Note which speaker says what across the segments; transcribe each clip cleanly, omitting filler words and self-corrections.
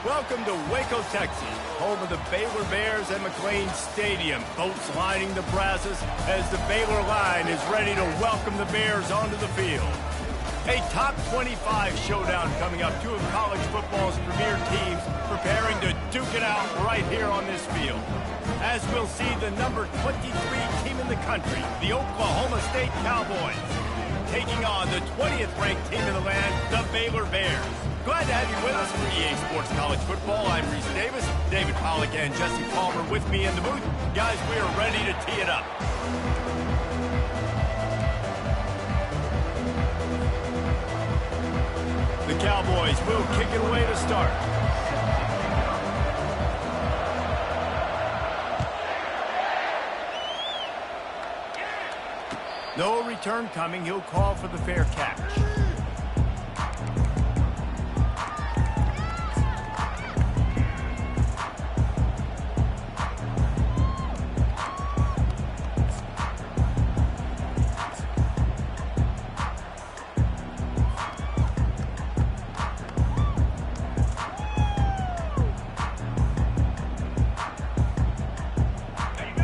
Speaker 1: Welcome to Waco, Texas, home of the Baylor Bears and McLean Stadium. Boats lining the brasses as the Baylor line is ready to welcome the Bears onto the field. A top 25 showdown coming up. Two of college football's premier teams preparing to duke it out right here on this field. As we'll see the number 23 team in the country, the Oklahoma State Cowboys, taking on the 20th ranked team in the land, the Baylor Bears. Glad to have you with us for EA Sports College Football. I'm Reese Davis, David Pollack and Jesse Palmer with me in the booth. Guys, we are ready to tee it up. The Cowboys will kick it away to start. No return coming. He'll call for the fair catch.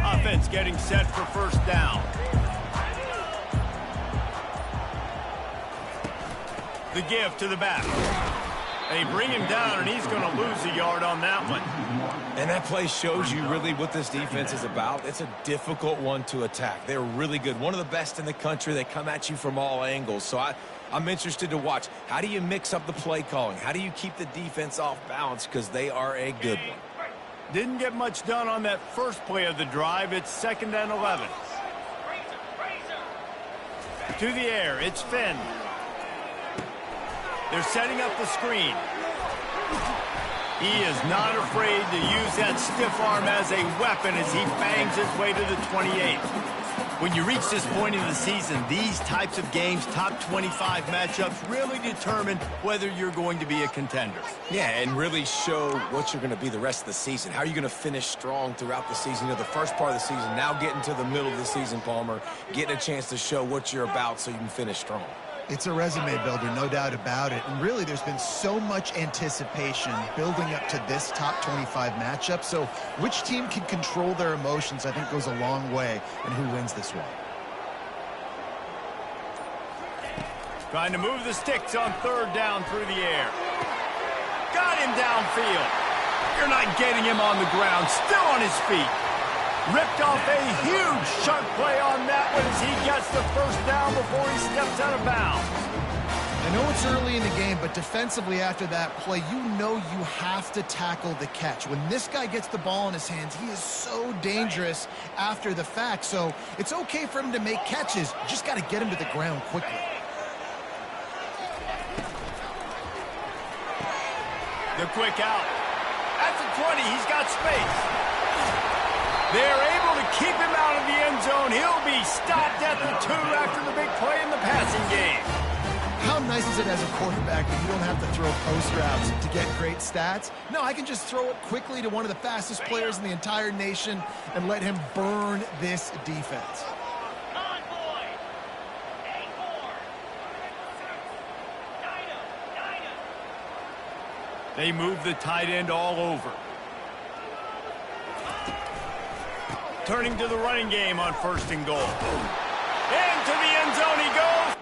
Speaker 1: Offense getting set for first down. The give to the back. They bring him down, and he's going to lose a yard on that one.
Speaker 2: And that play shows you really what this defense is about. It's a difficult one to attack. They're really good. One of the best in the country. They come at you from all angles. So I'm interested to watch. How do you mix up the play calling? How do you keep the defense off balance? Because they are a good one.
Speaker 1: Didn't get much done on that first play of the drive. It's 2nd and 11. To the air, it's Finn. They're setting up the screen. He is not afraid to use that stiff arm as a weapon as he bangs his way to the 28. When you reach this point in the season, these types of games, top 25 matchups, really determine whether you're going to be a contender.
Speaker 2: Yeah, and really show what you're going to be the rest of the season. How are you going to finish strong throughout the season? You know, the first part of the season, now getting to the middle of the season, Palmer, getting a chance to show what you're about so you can finish strong.
Speaker 3: It's a resume builder, no doubt about it. And really, there's been so much anticipation building up to this top 25 matchup. So which team can control their emotions, I think, goes a long way in who wins this one.
Speaker 1: Trying to move the sticks on 3rd down through the air. Got him downfield. You're not getting him on the ground. Still on his feet. Ripped off a huge sharp play on that one as he gets the first down before he steps out of bounds.
Speaker 3: I know it's early in the game, but defensively after that play, you know you have to tackle the catch. When this guy gets the ball in his hands, he is so dangerous after the fact. So it's okay for him to make catches. You just got to get him to the ground quickly.
Speaker 1: The quick out. At the 20, he's got space. They're able to keep him out of the end zone. He'll be stopped at the 2 after the big play in the passing game.
Speaker 3: How nice is it as a quarterback that you don't have to throw post routes to get great stats? No, I can just throw it quickly to one of the fastest players in the entire nation and let him burn this defense.
Speaker 1: They move the tight end all over. Turning to the running game on 1st and goal. Into the end zone he goes.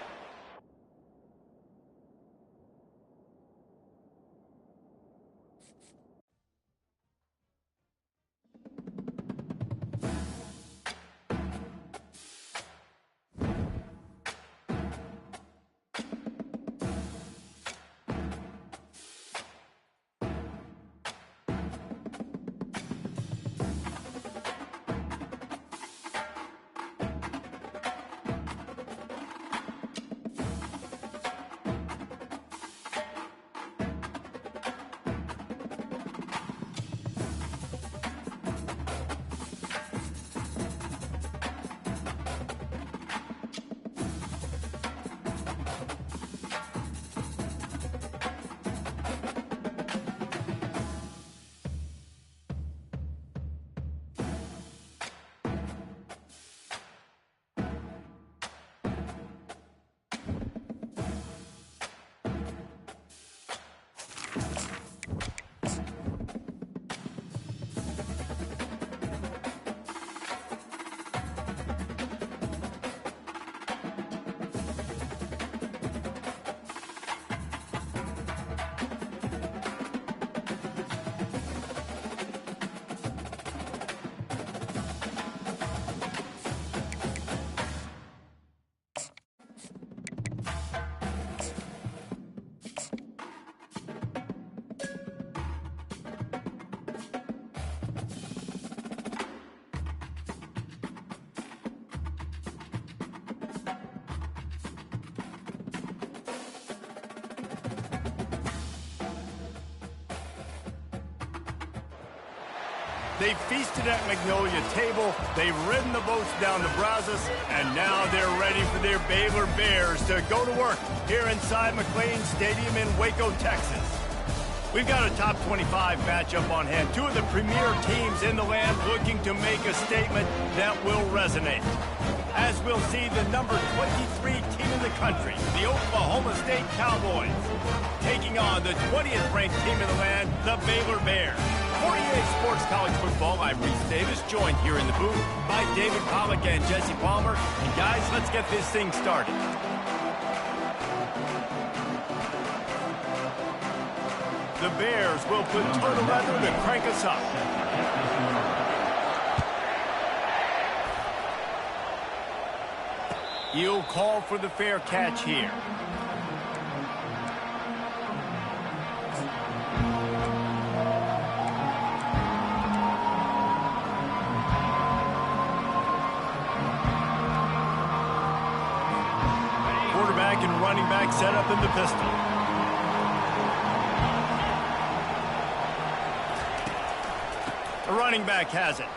Speaker 1: They feasted at Magnolia Table, they've ridden the boats down the Brazos, and now they're ready for their Baylor Bears to go to work here inside McLean Stadium in Waco, Texas. We've got a top 25 matchup on hand. Two of the premier teams in the land looking to make a statement that will resonate. As we'll see the number 23 team in the country, the Oklahoma State Cowboys, taking on the 20th ranked team in the land, the Baylor Bears. For EA Sports College Football, I'm Reese Davis, joined here in the booth by David Pollack and Jesse Palmer. And guys, let's get this thing started. The Bears will put total leather to crank us up. He'll call for the fair catch here. Quarterback and running back set up in the pistol. The running back has it.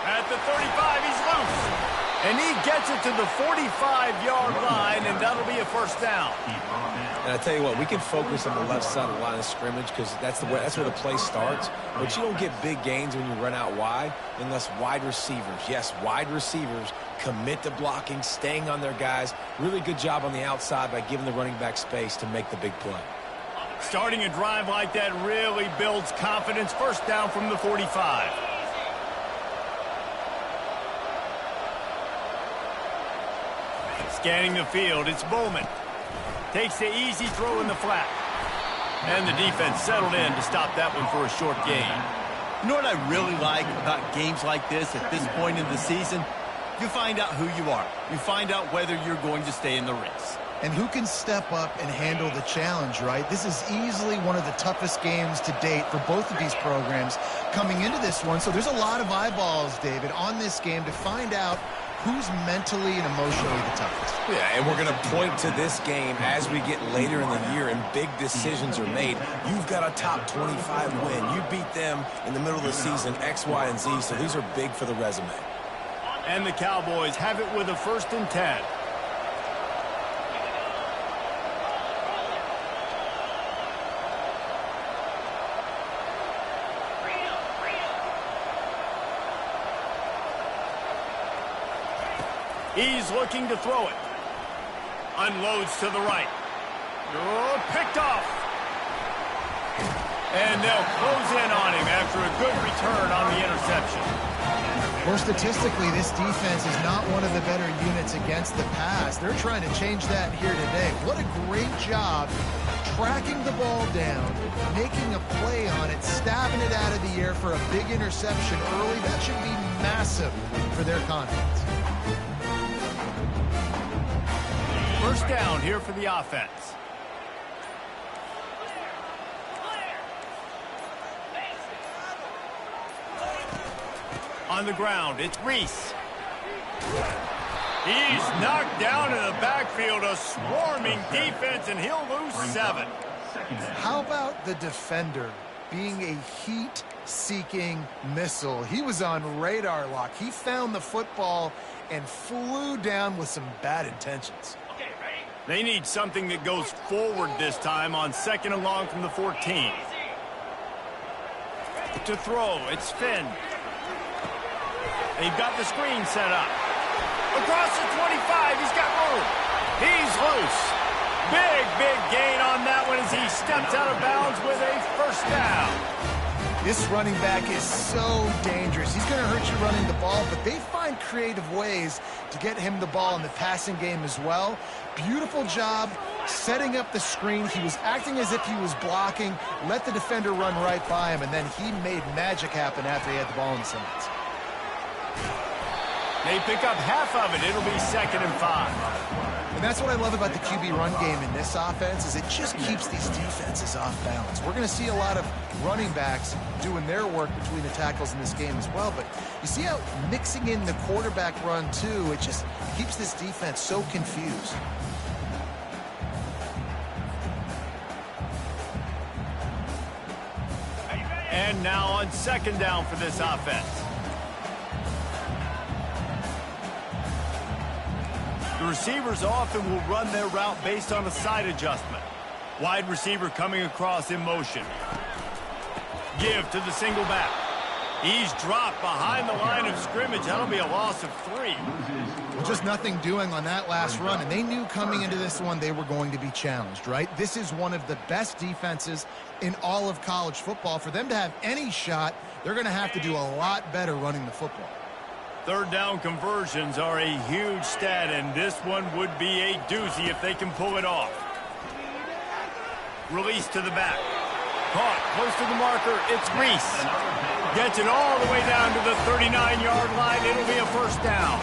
Speaker 1: At the 35, he's loose. And he gets it to the 45-yard line, and that'll be a first down.
Speaker 2: And I tell you what, we can focus on the left side of the line of scrimmage because that's where the play starts. But you don't get big gains when you run out wide unless wide receivers, yes, wide receivers, commit to blocking, staying on their guys. Really good job on the outside by giving the running back space to make the big play.
Speaker 1: Starting a drive like that really builds confidence. First down from the 45. Scanning the field, it's Bowman. Takes the easy throw in the flat. And the defense settled in to stop that one for a short gain.
Speaker 4: You know what I really like about games like this at this point in the season? You find out who you are. You find out whether you're going to stay in the race.
Speaker 3: And who can step up and handle the challenge, right? This is easily one of the toughest games to date for both of these programs coming into this one. So there's a lot of eyeballs, David, on this game to find out who's mentally and emotionally the toughest.
Speaker 2: Yeah, and we're going to point to this game as we get later in the year and big decisions are made. You've got a top 25 win. You beat them in the middle of the season, X, Y, and Z, so these are big for the resume.
Speaker 1: And the Cowboys have it with a 1st and 10. He's looking to throw it. Unloads to the right. Oh, picked off. And they'll close in on him after a good return on the interception.
Speaker 3: More statistically, this defense is not one of the better units against the pass. They're trying to change that here today. What a great job tracking the ball down, making a play on it, stabbing it out of the air for a big interception early. That should be massive for their confidence.
Speaker 1: First down here for the offense. On the ground, it's Reese. He's knocked down in the backfield, a swarming defense, and he'll lose 7.
Speaker 3: How about the defender being a heat-seeking missile? He was on radar lock. He found the football and flew down with some bad intentions.
Speaker 1: They need something that goes forward this time on 2nd and long from the 14. To throw, it's Finn. They've got the screen set up. Across the 25, he's got room. He's loose. Big gain on that one as he steps out of bounds with a first down.
Speaker 3: This running back is so dangerous. He's going to hurt you running the ball, but they find creative ways to get him the ball in the passing game as well. Beautiful job setting up the screen. He was acting as if he was blocking, let the defender run right by him, and then he made magic happen after he had the ball in his hands.
Speaker 1: They pick up half of it. It'll be 2nd and 5.
Speaker 3: And that's what I love about the QB run game in this offense is it just keeps these defenses off balance. We're going to see a lot of running backs doing their work between the tackles in this game as well. But you see how mixing in the quarterback run, too, it just keeps this defense so confused.
Speaker 1: And now on second down for this offense. The receivers often will run their route based on a side adjustment. Wide receiver coming across in motion. Give to the single back. He's dropped behind the line of scrimmage. That'll be a loss of 3.
Speaker 3: Well, just nothing doing on that last run, and they knew coming into this one they were going to be challenged, right? This is one of the best defenses in all of college football. For them to have any shot, they're going to have to do a lot better running the football.
Speaker 1: Third down conversions are a huge stat, and this one would be a doozy if they can pull it off. Release to the back. Caught close to the marker. It's Reese. Gets it all the way down to the 39-yard line. It'll be a first down.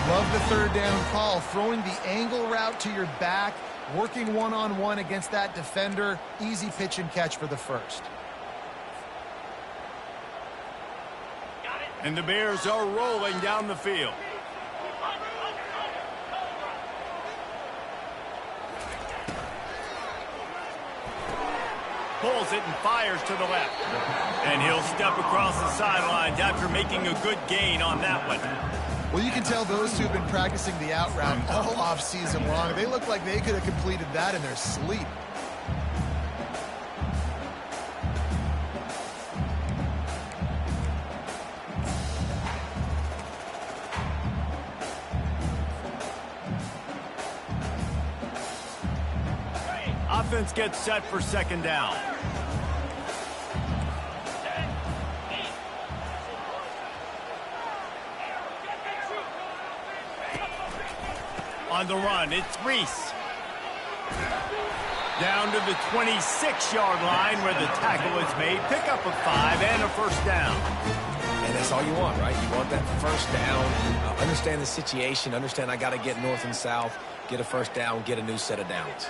Speaker 3: Love the third down call. Throwing the angle route to your back, working one-on-one against that defender. Easy pitch and catch for the first.
Speaker 1: And the Bears are rolling down the field. Pulls it and fires to the left. And he'll step across the sidelines after making a good gain on that one.
Speaker 3: Well, you can tell those two have been practicing the out route all off-season long. They look like they could have completed that in their sleep.
Speaker 1: Offense gets set for second down. On the run, it's Reese. Down to the 26-yard line where the tackle is made. Pick up a 5 and a first down.
Speaker 2: And that's all you want, right? You want that first down. Understand the situation. Understand I got to get north and south, get a first down, get a new set of downs.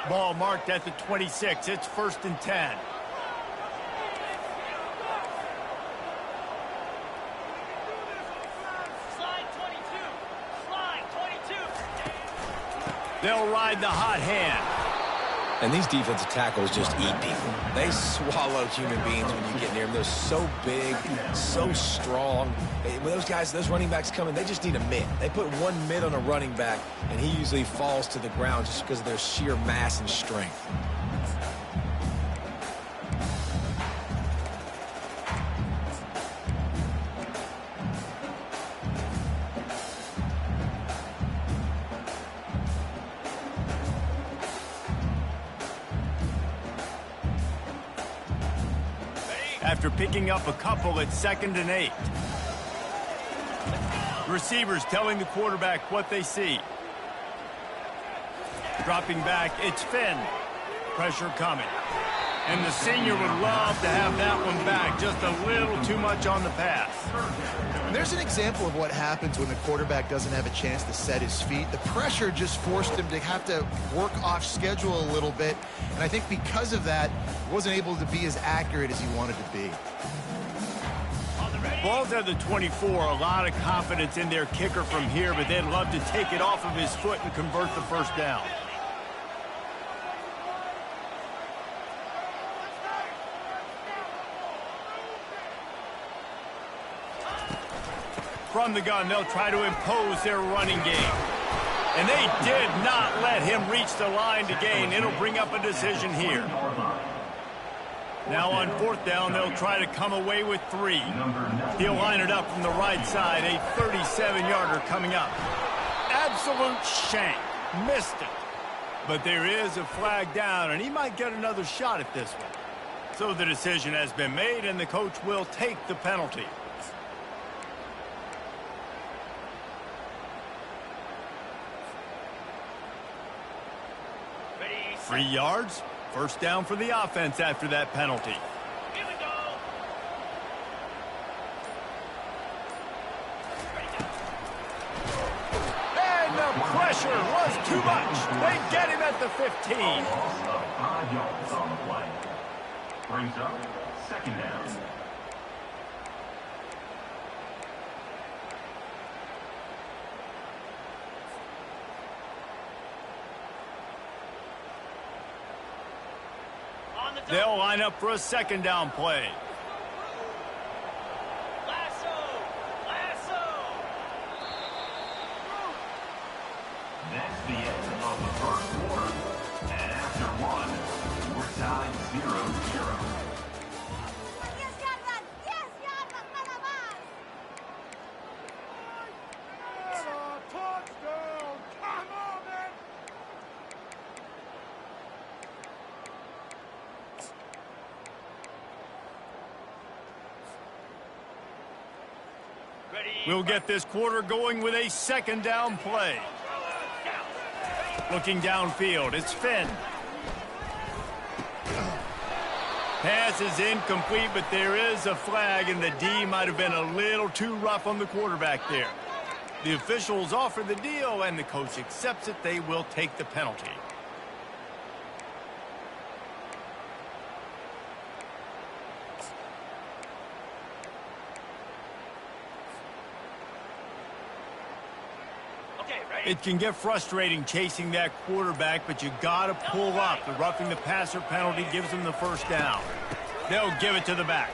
Speaker 1: Ball marked at the 26. It's first and 10.
Speaker 5: Slide 22. Slide 22.
Speaker 1: They'll ride the hot hand.
Speaker 2: And these defensive tackles just eat people. They swallow human beings when you get near them. They're so big, so strong. When those guys, those running backs come in, they just need a mid. They put one mid on a running back, and he usually falls to the ground just because of their sheer mass and strength.
Speaker 1: After picking up a couple at 2nd and 8. Receivers telling the quarterback what they see. Dropping back, it's Finn. Pressure coming. And the senior would love to have that one back. Just a little too much on the pass.
Speaker 3: And there's an example of what happens when the quarterback doesn't have a chance to set his feet. The pressure just forced him to have to work off schedule a little bit. And I think because of that, he wasn't able to be as accurate as he wanted to be.
Speaker 1: Ball's at the 24. A lot of confidence in their kicker from here, but they'd love to take it off of his foot and convert the first down. From the gun, they'll try to impose their running game. And they did not let him reach the line to gain. It'll bring up a decision here. Now on 4th down, they'll try to come away with 3. He'll line it up from the right side. A 37-yarder coming up. Absolute shank. Missed it. But there is a flag down, and he might get another shot at this one. So the decision has been made, and the coach will take the penalty. 3 yards. First down for the offense after that penalty.
Speaker 5: Here we go.
Speaker 1: And the pressure was too much. They get him at the 15.
Speaker 6: 5 yards on the play. Brings up second down.
Speaker 1: They'll line up for a second down play.
Speaker 6: That's the end of the first quarter. And after one, we're tied 0-0.
Speaker 1: We'll get this quarter going with a second down play. Looking downfield, it's Finn. Pass is incomplete, but there is a flag, and the D might have been a little too rough on the quarterback there. The officials offer the deal, and the coach accepts it. They will take the penalty. It can get frustrating chasing that quarterback, but you got to pull up. The roughing the passer penalty gives them the first down. They'll give it to the back.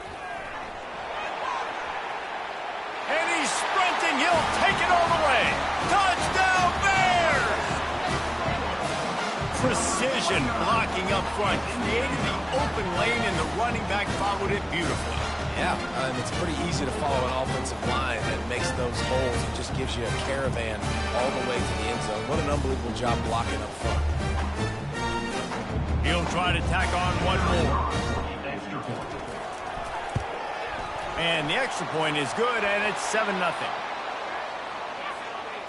Speaker 1: And he's sprinting. He'll take it all the way. Touchdown, Bears! Precision blocking up front. Created the open lane, and the running back followed it beautifully.
Speaker 2: Yeah, it's pretty easy to follow an offensive line that makes those holes and just gives you a caravan all the way to the end zone. What an unbelievable job blocking up front.
Speaker 1: He'll try to tack on one more. And the extra point is good, and it's 7-0.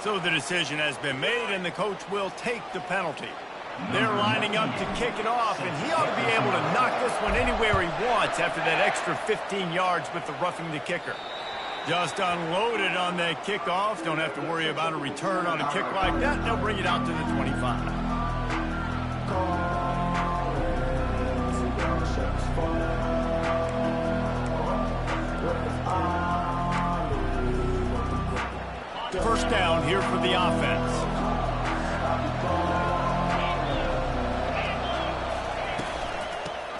Speaker 1: So the decision has been made, and the coach will take the penalty. They're lining up to kick it off, and he ought to be able to knock this one anywhere he wants after that extra 15 yards with the roughing the kicker. Just unloaded on that kickoff. Don't have to worry about a return on a kick like that. They'll bring it out to the 25. First down here for the offense.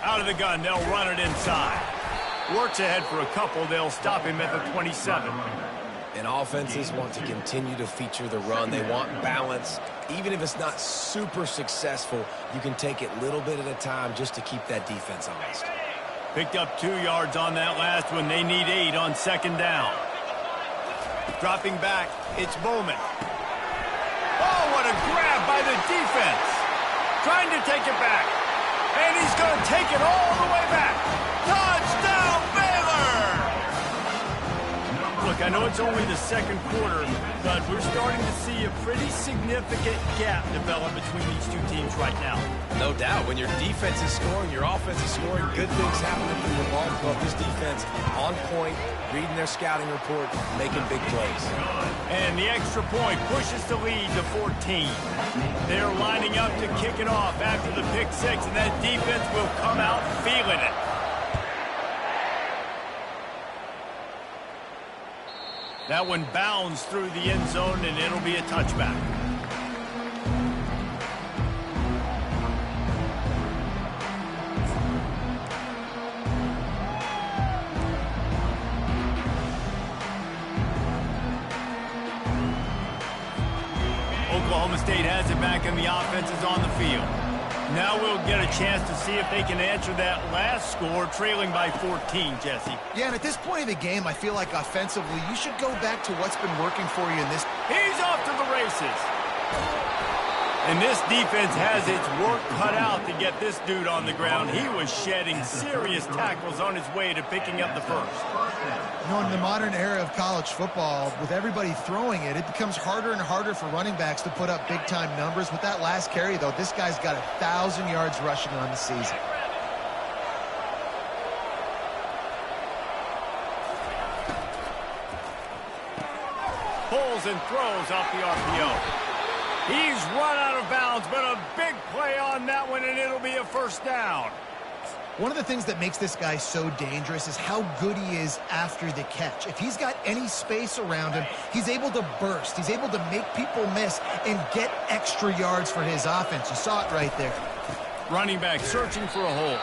Speaker 1: Out of the gun, they'll run it inside. Works ahead for a couple. They'll stop him at the 27.
Speaker 2: And offenses want to continue to feature the run. They want balance. Even if it's not super successful, you can take it little bit at a time just to keep that defense honest.
Speaker 1: Picked up 2 yards on that last one. They need 8 on second down. Dropping back, it's Bowman. Oh, what a grab by the defense. Trying to take it back. And he's going to take it all the way back. Touchdown, Baylor! Look, I know it's only the second quarter, but we're starting to see a pretty significant gap develop between these two teams right now.
Speaker 2: No doubt. When your defense is scoring, your offense is scoring, good things happening through the ball club. This defense on point, reading their scouting report, making big plays.
Speaker 1: And the extra point pushes the lead to 14. They're lining up to kick it off after the pick six, and that defense will come out feeling it. That one bounds through the end zone, and it'll be a touchback. Oklahoma State has it back, and the offense is on the field. Now we'll get a chance to see if they can answer that last score, trailing by 14, Jesse.
Speaker 3: Yeah, and at this point of the game, I feel like offensively, you should go back to what's been working for you in this.
Speaker 1: He's off to the races. And this defense has its work cut out to get this dude on the ground. He was shedding serious tackles on his way to picking up the first.
Speaker 3: You know, in the modern era of college football, with everybody throwing it, it becomes harder and harder for running backs to put up big-time numbers. With that last carry, though, this guy's got 1,000 yards rushing on the season.
Speaker 1: Pulls and throws off the RPO. He's run out of bounds, but a big play on that one, and it'll be a first down.
Speaker 3: One of the things that makes this guy so dangerous is how good he is after the catch. If he's got any space around him, he's able to burst. He's able to make people miss and get extra yards for his offense. You saw it right there.
Speaker 1: Running back searching for a hole.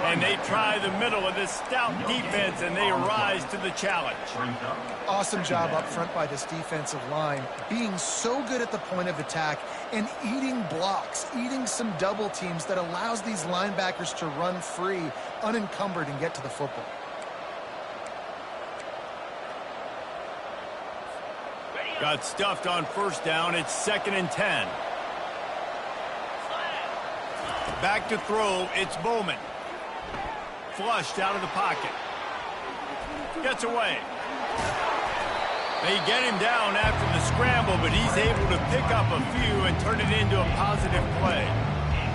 Speaker 1: And they try the middle of this stout defense, and they rise to the challenge.
Speaker 3: Awesome job up front by this defensive line, being so good at the point of attack and eating blocks, eating some double teams that allows these linebackers to run free, unencumbered, and get to the football.
Speaker 1: Got stuffed on first down. It's 2nd and 10. Back to throw. It's Bowman. Flushed out of the pocket. Gets away. They get him down after the scramble, but he's able to pick up a few and turn it into a positive play.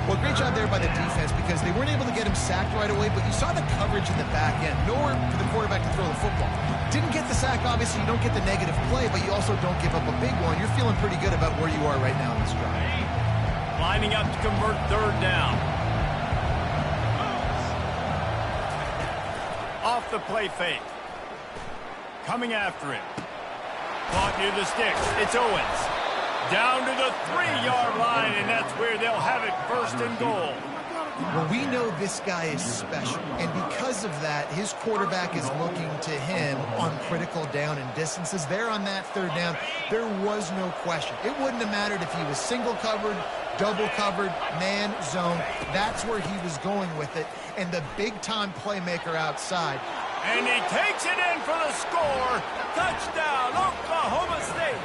Speaker 3: Well, great job there by the defense because they weren't able to get him sacked right away, but you saw the coverage in the back end. Nowhere for the quarterback to throw the football. Didn't get the sack, obviously. You don't get the negative play, but you also don't give up a big one. You're feeling pretty good about where you are right now in this drive.
Speaker 1: Lining up to convert 3rd down. Off the play fake. Coming after him. Caught near the sticks. It's Owens. Down to the 3-yard line, and that's where they'll have it 1st and goal.
Speaker 3: Well, we know this guy is special, and because of that, his quarterback is looking to him on critical down and distances. There on that 3rd down, there was no question. It wouldn't have mattered if he was single covered, double covered, man, zone. That's where he was going with it, and the big-time playmaker outside.
Speaker 1: And he takes it in for the score. Touchdown, Oklahoma State.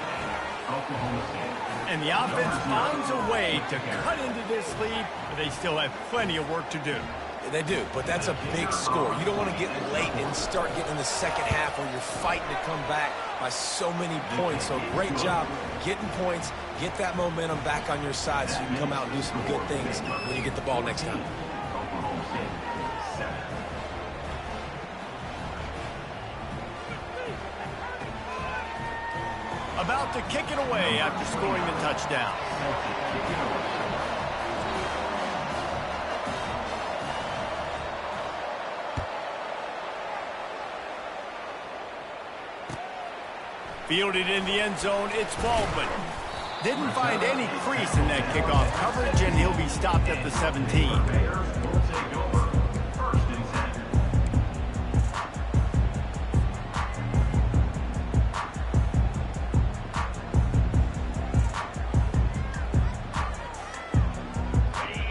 Speaker 1: And the offense finds a way to cut into this lead, but they still have plenty of work to do.
Speaker 2: They do, but that's a big score. You don't want to get late and start getting in the second half where you're fighting to come back by so many points. So great job getting points, get that momentum back on your side so you can come out and do some good things when you get the ball next time.
Speaker 1: About to kick it away after scoring the touchdown. Fielded in the end zone, it's Baldwin. Didn't find any crease in that kickoff coverage, and he'll be stopped at the 17.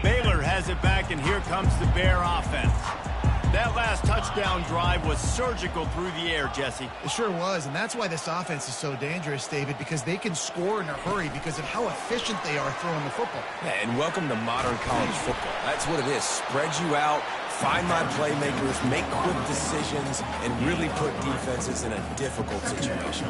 Speaker 1: Baylor has it back, and here comes the Bear offense. That last touchdown drive was surgical through the air, Jesse.
Speaker 3: It sure was, and that's why this offense is so dangerous, David, because they can score in a hurry because of how efficient they are throwing the football.
Speaker 2: Yeah, and welcome to modern college football. That's what it is. Spread you out, find my playmakers, make quick decisions, and really put defenses in a difficult situation.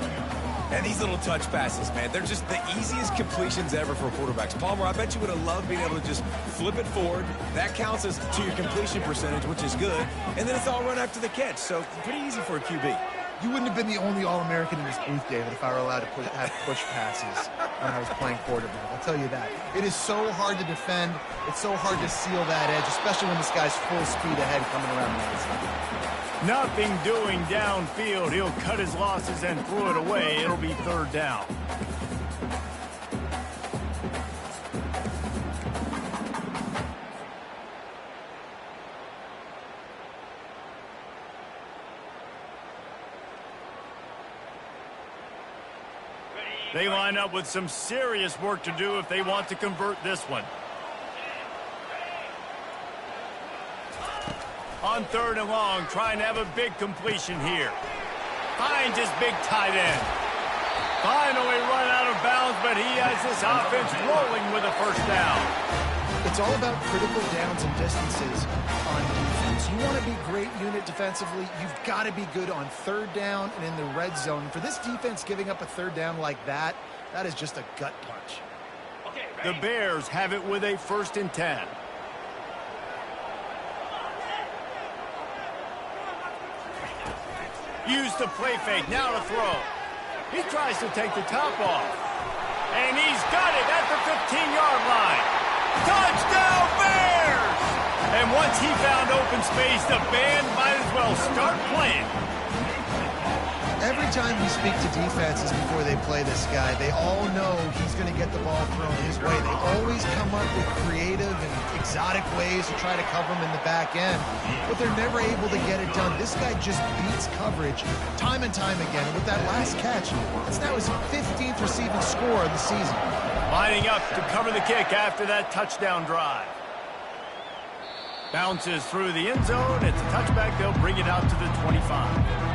Speaker 2: And these little touch passes, man, they're just the easiest completions ever for quarterbacks. Palmer, I bet you would have loved being able to just flip it forward. That counts as to your completion percentage, which is good. And then it's all run after the catch. So pretty easy for a QB.
Speaker 3: You wouldn't have been the only All-American in this booth, David, if I were allowed to have push passes when I was playing quarterback. I'll tell you that. It is so hard to defend. It's so hard to seal that edge, especially when this guy's full speed ahead coming around the outside.
Speaker 1: Nothing doing downfield. He'll cut his losses and throw it away. It'll be 3rd down. They line up with some serious work to do if they want to convert this one. On 3rd and long, trying to have a big completion here. Finds his big tight end. Finally run out of bounds, but he has this offense rolling with a 1st down.
Speaker 3: It's all about critical downs and distances on defense. You want to be great unit defensively, you've got to be good on 3rd down and in the red zone. For this defense giving up a 3rd down like that, that is just a gut punch.
Speaker 1: The Bears have it with a 1st and 10. Use the play fake, now to throw. He tries to take the top off. And he's got it at the 15-yard line. Touchdown, Bears! And once he found open space, the band might as well start playing.
Speaker 3: Every time we speak to defenses before they play this guy, they all know he's going to get the ball thrown his way. They always come up with creative and exotic ways to try to cover him in the back end, but they're never able to get it done. This guy just beats coverage time and time again. And with that last catch, that's now his 15th receiving score of the season.
Speaker 1: Lining up to cover the kick after that touchdown drive. Bounces through the end zone. It's a touchback. They'll bring it out to the 25.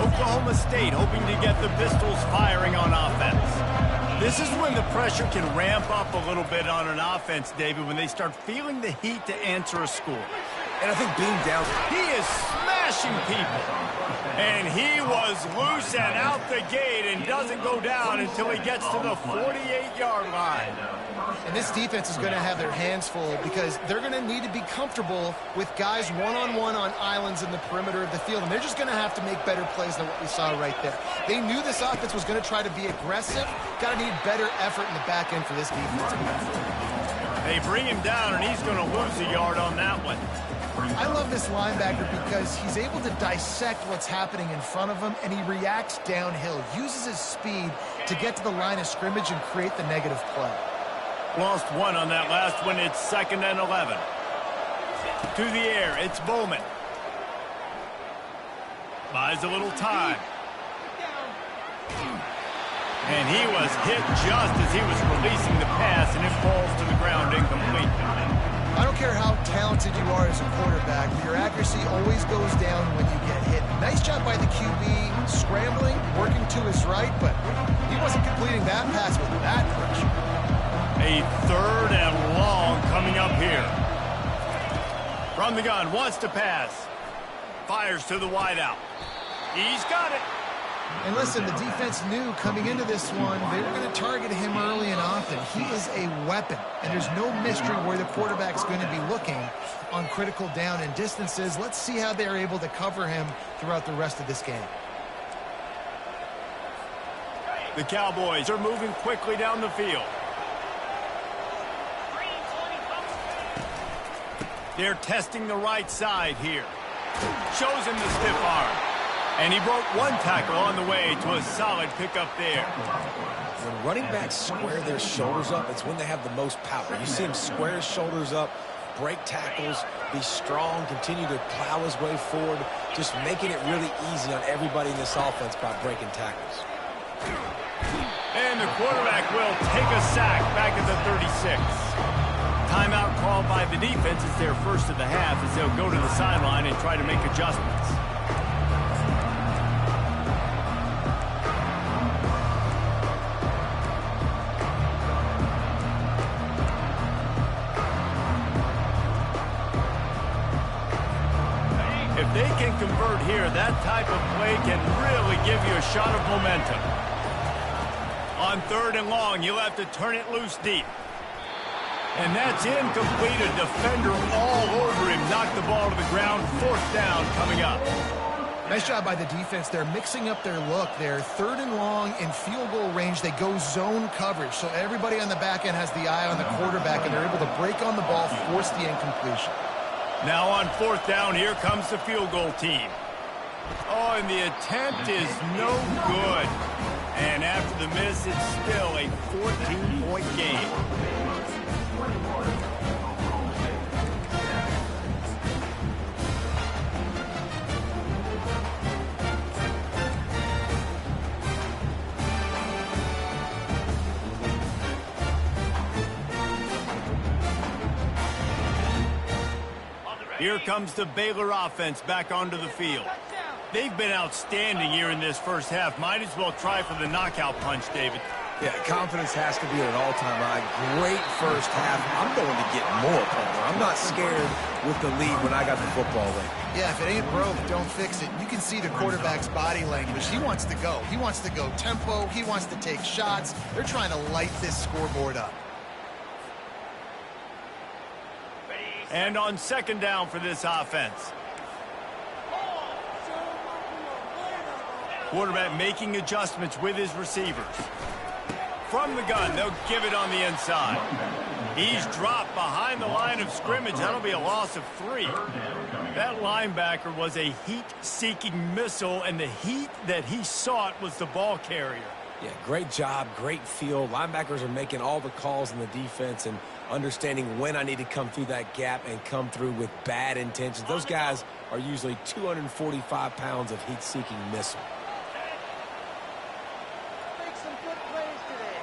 Speaker 1: Oklahoma State hoping to get the Pistols firing on offense. This is when the pressure can ramp up a little bit on an offense, David, when they start feeling the heat to answer a score.
Speaker 2: And I think being down,
Speaker 1: he is smashing people. And he was loose and out the gate and doesn't go down until he gets to the 48-yard line.
Speaker 3: And this defense is going to have their hands full because they're going to need to be comfortable with guys one-on-one on islands in the perimeter of the field. And they're just going to have to make better plays than what we saw right there. They knew this offense was going to try to be aggressive. Got to need better effort in the back end for this defense.
Speaker 1: They bring him down, and he's going to lose a yard on that one.
Speaker 3: I love this linebacker because he's able to dissect what's happening in front of him, and he reacts downhill, uses his speed to get to the line of scrimmage and create the negative play.
Speaker 1: Lost one on that last one. It's 2nd and 11. To the air, it's Bowman. Buys a little time. And he was hit just as he was releasing the pass, and it falls to the ground incomplete.
Speaker 3: I don't care how talented you are as a quarterback, but your accuracy always goes down when you get hit. Nice job by the QB, scrambling, working to his right, but he wasn't completing that pass with that pressure.
Speaker 1: A 3rd and long coming up here. From the gun, wants to pass. Fires to the wideout. He's got it.
Speaker 3: And listen, the defense knew coming into this one, they were going to target him early and often. He is a weapon, and there's no mystery where the quarterback's going to be looking on critical down and distances. Let's see how they're able to cover him throughout the rest of this game.
Speaker 1: The Cowboys are moving quickly down the field. They're testing the right side here. Shows him the stiff arm. And he broke one tackle on the way to a solid pickup there.
Speaker 2: When running backs square their shoulders up, it's when they have the most power. You see him square his shoulders up, break tackles, be strong, continue to plow his way forward, just making it really easy on everybody in this offense by breaking tackles.
Speaker 1: And the quarterback will take a sack back at the 36. Timeout called by the defense. It's their first of the half as they'll go to the sideline and try to make adjustments. If they can convert here, that type of play can really give you a shot of momentum. On 3rd and long, you'll have to turn it loose deep. And that's incomplete. A defender all over him. Knocked the ball to the ground. 4th down coming up.
Speaker 3: Nice job by the defense. They're mixing up their look. They're 3rd and long in field goal range. They go zone coverage. So everybody on the back end has the eye on the quarterback, and they're able to break on the ball, force the incompletion.
Speaker 1: Now on 4th down, here comes the field goal team. Oh, and the attempt is no good. And after the miss, it's still a 14-point game. Here comes the Baylor offense back onto the field. They've been outstanding here in this first half. Might as well try for the knockout punch, David.
Speaker 2: Yeah, confidence has to be at an all-time high. Great first half. I'm going to get more, Palmer. I'm not scared with the lead when I got the football in.
Speaker 3: Yeah, if it ain't broke, don't fix it. You can see the quarterback's body language. He wants to go. He wants to go tempo. He wants to take shots. They're trying to light this scoreboard up.
Speaker 1: And on 2nd down for this offense. Quarterback making adjustments with his receivers. From the gun, they'll give it on the inside. He's dropped behind the line of scrimmage. That'll be a loss of 3. That linebacker was a heat-seeking missile, and the heat that he sought was the ball carrier.
Speaker 2: Yeah, great job, great feel. Linebackers are making all the calls in the defense and understanding when I need to come through that gap and come through with bad intentions. Those guys are usually 245 pounds of heat-seeking missile.
Speaker 5: Make some good plays today.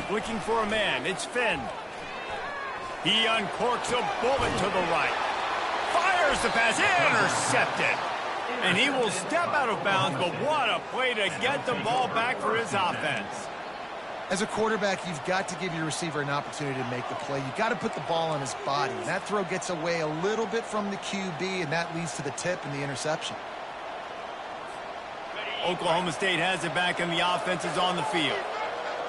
Speaker 1: Looking for a man. It's Finn. He uncorks a bullet to the right. Fires the pass. Intercepted. And he will step out of bounds, but what a play to get the ball back for his offense.
Speaker 3: As a quarterback, you've got to give your receiver an opportunity to make the play. You've got to put the ball on his body. And that throw gets away a little bit from the QB, and that leads to the tip and the interception.
Speaker 1: Oklahoma State has it back, and the offense is on the field.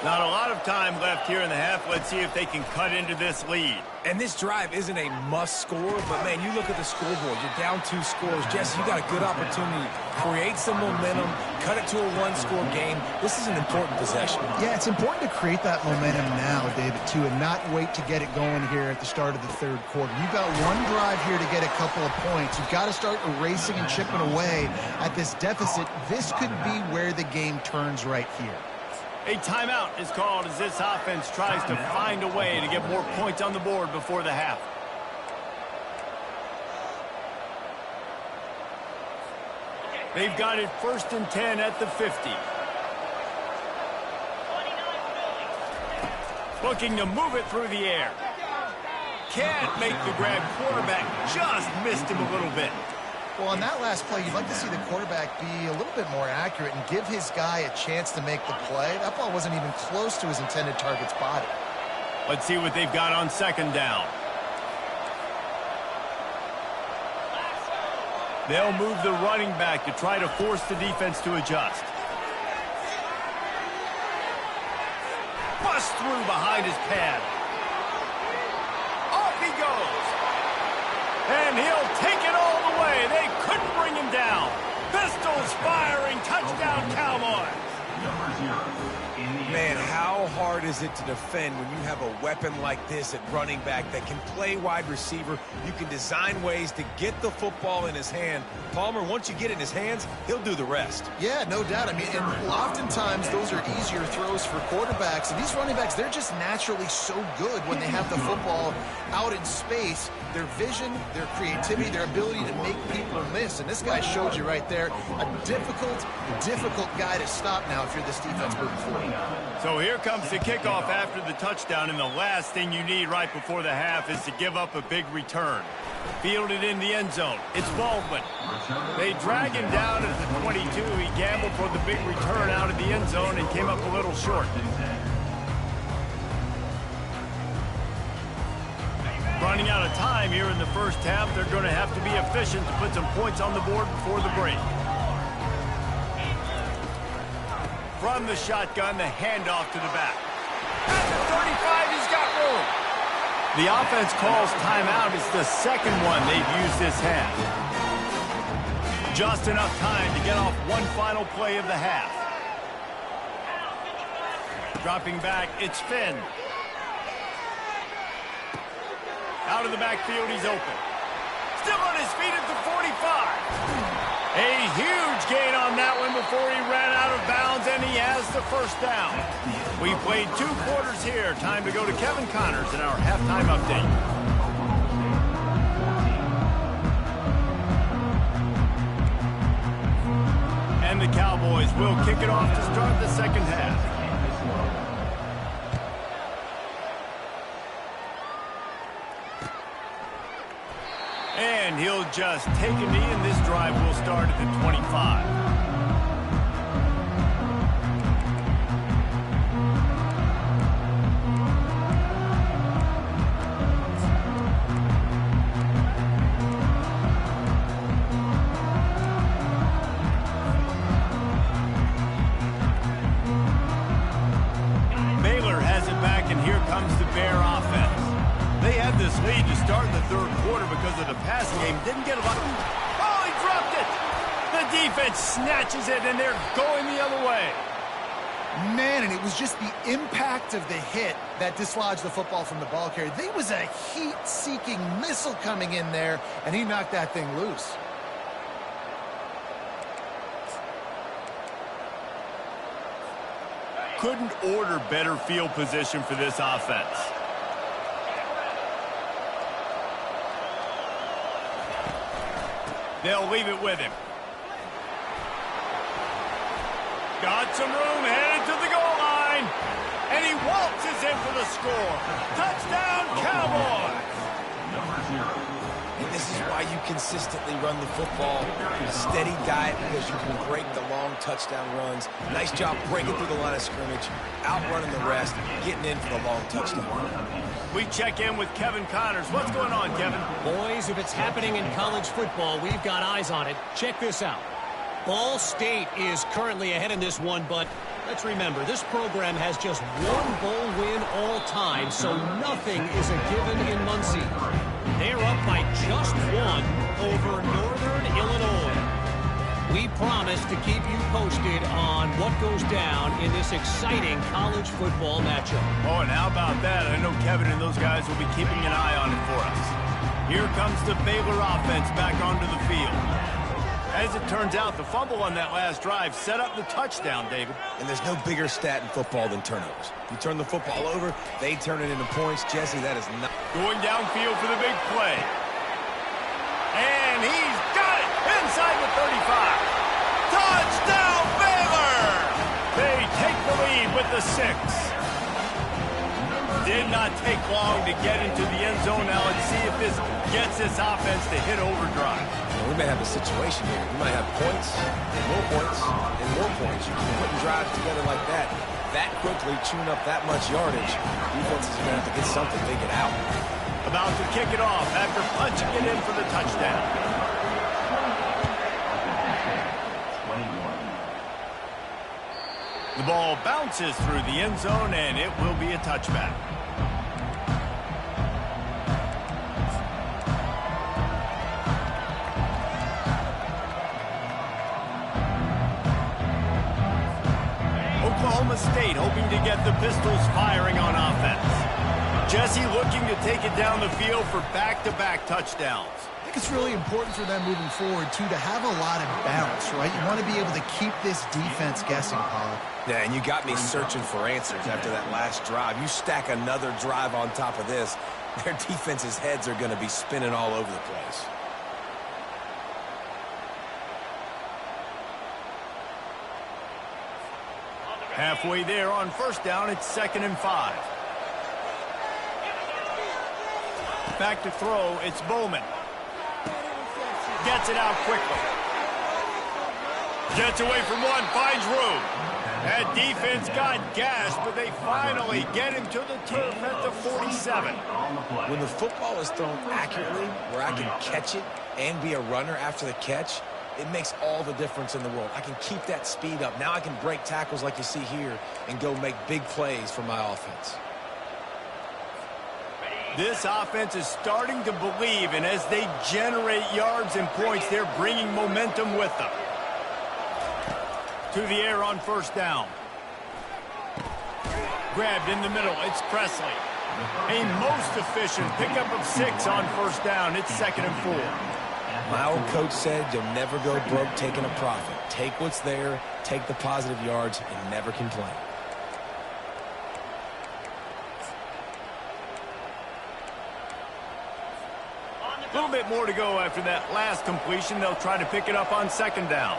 Speaker 1: Not a lot of time left here in the half. Let's see if they can cut into this lead.
Speaker 2: And this drive isn't a must score, but, man, you look at the scoreboard. You're down 2 scores. Jesse, you got a good opportunity. Create some momentum. Cut it to a 1-score game. This is an important possession.
Speaker 3: Yeah, it's important to create that momentum now, David, too, and not wait to get it going here at the start of the 3rd quarter. You've got one drive here to get a couple of points. You've got to start erasing and chipping away at this deficit. This could be where the game turns right here.
Speaker 1: A timeout is called as this offense tries to find a way to get more points on the board before the half. They've got it 1st and 10 at the 50. Looking to move it through the air. Can't make the grab. Quarterback just missed him a little bit.
Speaker 3: Well, on that last play, you'd like to see the quarterback be a little bit more accurate and give his guy a chance to make the play. That ball wasn't even close to his intended target's body.
Speaker 1: Let's see what they've got on 2nd down. They'll move the running back to try to force the defense to adjust. Bust through behind his pad. Off he goes. And he'll take it all the way. They couldn't bring him down. Pistols firing. Touchdown, Cowboys.
Speaker 2: Man, how hard is it to defend when you have a weapon like this at running back that can play wide receiver? You can design ways to get the football in his hand. Palmer, once you get it in his hands, he'll do the rest.
Speaker 3: Yeah, no doubt. I mean, and oftentimes those are easier throws for quarterbacks. And these running backs, they're just naturally so good when they have the football out in space. Their vision, their creativity, their ability to make people miss. And this guy showed you right there a difficult guy to stop now if you're this defense moving forward.
Speaker 1: So here comes the kickoff after the touchdown, and the last thing you need right before the half is to give up a big return. Fielded in the end zone. It's Baldwin. They drag him down at the 22. He gambled for the big return out of the end zone and came up a little short. Running out of time here in the first half. They're going to have to be efficient to put some points on the board before the break. From the shotgun, the handoff to the back. At the 35, he's got room. The offense calls timeout. It's the 2nd one they've used this half. Just enough time to get off one final play of the half. Dropping back, it's Finn. Out of the backfield, he's open. Still on his feet at the 45. A huge gain on that one before he ran out of bounds, and he has the 1st down. We played 2 quarters here. Time to go to Kevin Connors in our halftime update. And the Cowboys will kick it off to start the 2nd half. And he'll just take a knee, and this drive will start at the 25. Baylor has it back, and here comes the Bear offense. They had this lead to start in the 3rd quarter because of the passing game. Didn't get a lot. Oh, he dropped it! The defense snatches it, and they're going the other way.
Speaker 3: Man, and it was just the impact of the hit that dislodged the football from the ball carrier. There was a heat-seeking missile coming in there, and he knocked that thing loose.
Speaker 1: Couldn't order better field position for this offense. They'll leave it with him. Got some room, headed to the goal line. And he waltzes in for the score. Touchdown, Cowboys!
Speaker 2: And this is why you consistently run the football. Steady diet because you can break the long touchdown runs. Nice job breaking through the line of scrimmage, outrunning the rest, getting in for the long touchdown.
Speaker 1: We check in with Kevin Connors. What's going on, Kevin?
Speaker 7: Boys, if it's happening in college football, we've got eyes on it. Check this out. Ball State is currently ahead in this one, but let's remember, this program has just one bowl win all time, so nothing is a given in Muncie. They're up by just one over Northern Illinois. We promise to keep you posted on what goes down in this exciting college football matchup.
Speaker 1: Oh, and how about that? I know Kevin and those guys will be keeping an eye on it for us. Here comes the Baylor offense back onto the field. As it turns out, the fumble on that last drive set up the touchdown, David.
Speaker 2: And there's no bigger stat in football than turnovers. You turn the football over, they turn it into points. Jesse, that is not...
Speaker 1: Going downfield for the big play. And he's got it inside the 35. Touchdown, Baylor! They take the lead with the 6. Did not take long to get into the end zone. Now let's see if this gets this offense to hit overdrive.
Speaker 2: We may have a situation here. We might have points, and more points, and more points. You keep putting drives together like that quickly, chewing up that much yardage, defenses are going to have to get something to get out.
Speaker 1: About to kick it off after punching it in for the touchdown.
Speaker 6: 21.
Speaker 1: The ball bounces through the end zone, and it will be a touchback. Oklahoma State hoping to get the Pistols firing on offense. Jesse looking to take it down the field for back-to-back touchdowns.
Speaker 3: I think it's really important for them moving forward, too, to have a lot of bounce, right? You want to be able to keep this defense guessing, Paul.
Speaker 2: Yeah, and you got me searching for answers after that last drive. You stack another drive on top of this, their defense's heads are going to be spinning all over the place.
Speaker 1: Halfway there on first down, it's 2nd and 5. Back to throw, it's Bowman. Gets it out quickly. Gets away from one, finds room. That defense got gashed, but they finally get him to the turf at the 47.
Speaker 2: When the football is thrown accurately, where I can catch it and be a runner after the catch, it makes all the difference in the world. I can keep that speed up. Now I can break tackles like you see here and go make big plays for my offense.
Speaker 1: This offense is starting to believe, and as they generate yards and points, they're bringing momentum with them. To the air on first down. Grabbed in the middle, it's Presley. A most efficient pickup of 6 on first down. It's 2nd and 4.
Speaker 2: My old coach said you'll never go broke taking a profit. Take what's there, take the positive yards, and never complain.
Speaker 1: A little bit more to go after that last completion. They'll try to pick it up on 2nd down.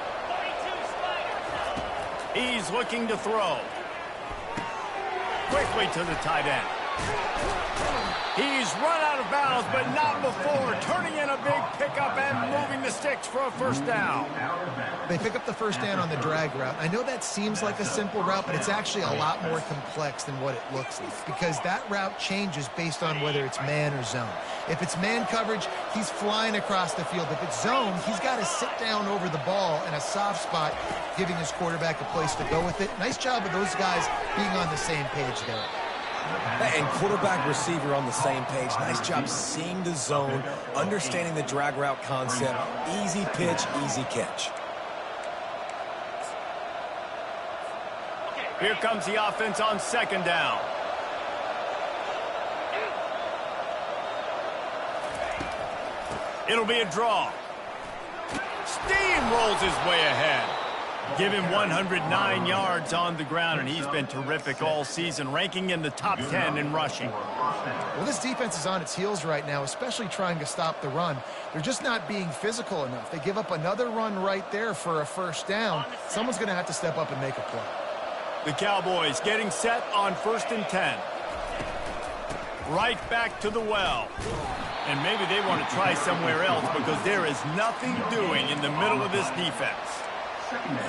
Speaker 1: He's looking to throw. Quickly to the tight end. He's run out of bounds, but not before turning in a big pickup and moving the sticks for a first down.
Speaker 3: They pick up the first down on the drag route. I know that seems like a simple route, but it's actually a lot more complex than what it looks like, because that route changes based on whether it's man or zone. If it's man coverage, he's flying across the field. If it's zone, he's got to sit down over the ball in a soft spot, giving his quarterback a place to go with it. Nice job of those guys being on the same page there.
Speaker 2: And quarterback receiver on the same page. Nice job seeing the zone, understanding the drag route concept. Easy pitch, easy catch.
Speaker 1: Here comes the offense on second down. It'll be a draw. Steamrolls his way ahead. Give him 109 yards on the ground, and he's been terrific all season, ranking in the top 10 in rushing.
Speaker 3: Well, this defense is on its heels right now, especially trying to stop the run. They're just not being physical enough. They give up another run right there for a first down. Someone's going to have to step up and make a play.
Speaker 1: The Cowboys getting set on 1st and 10. Right back to the well. And maybe they want to try somewhere else because there is nothing doing in the middle of this defense.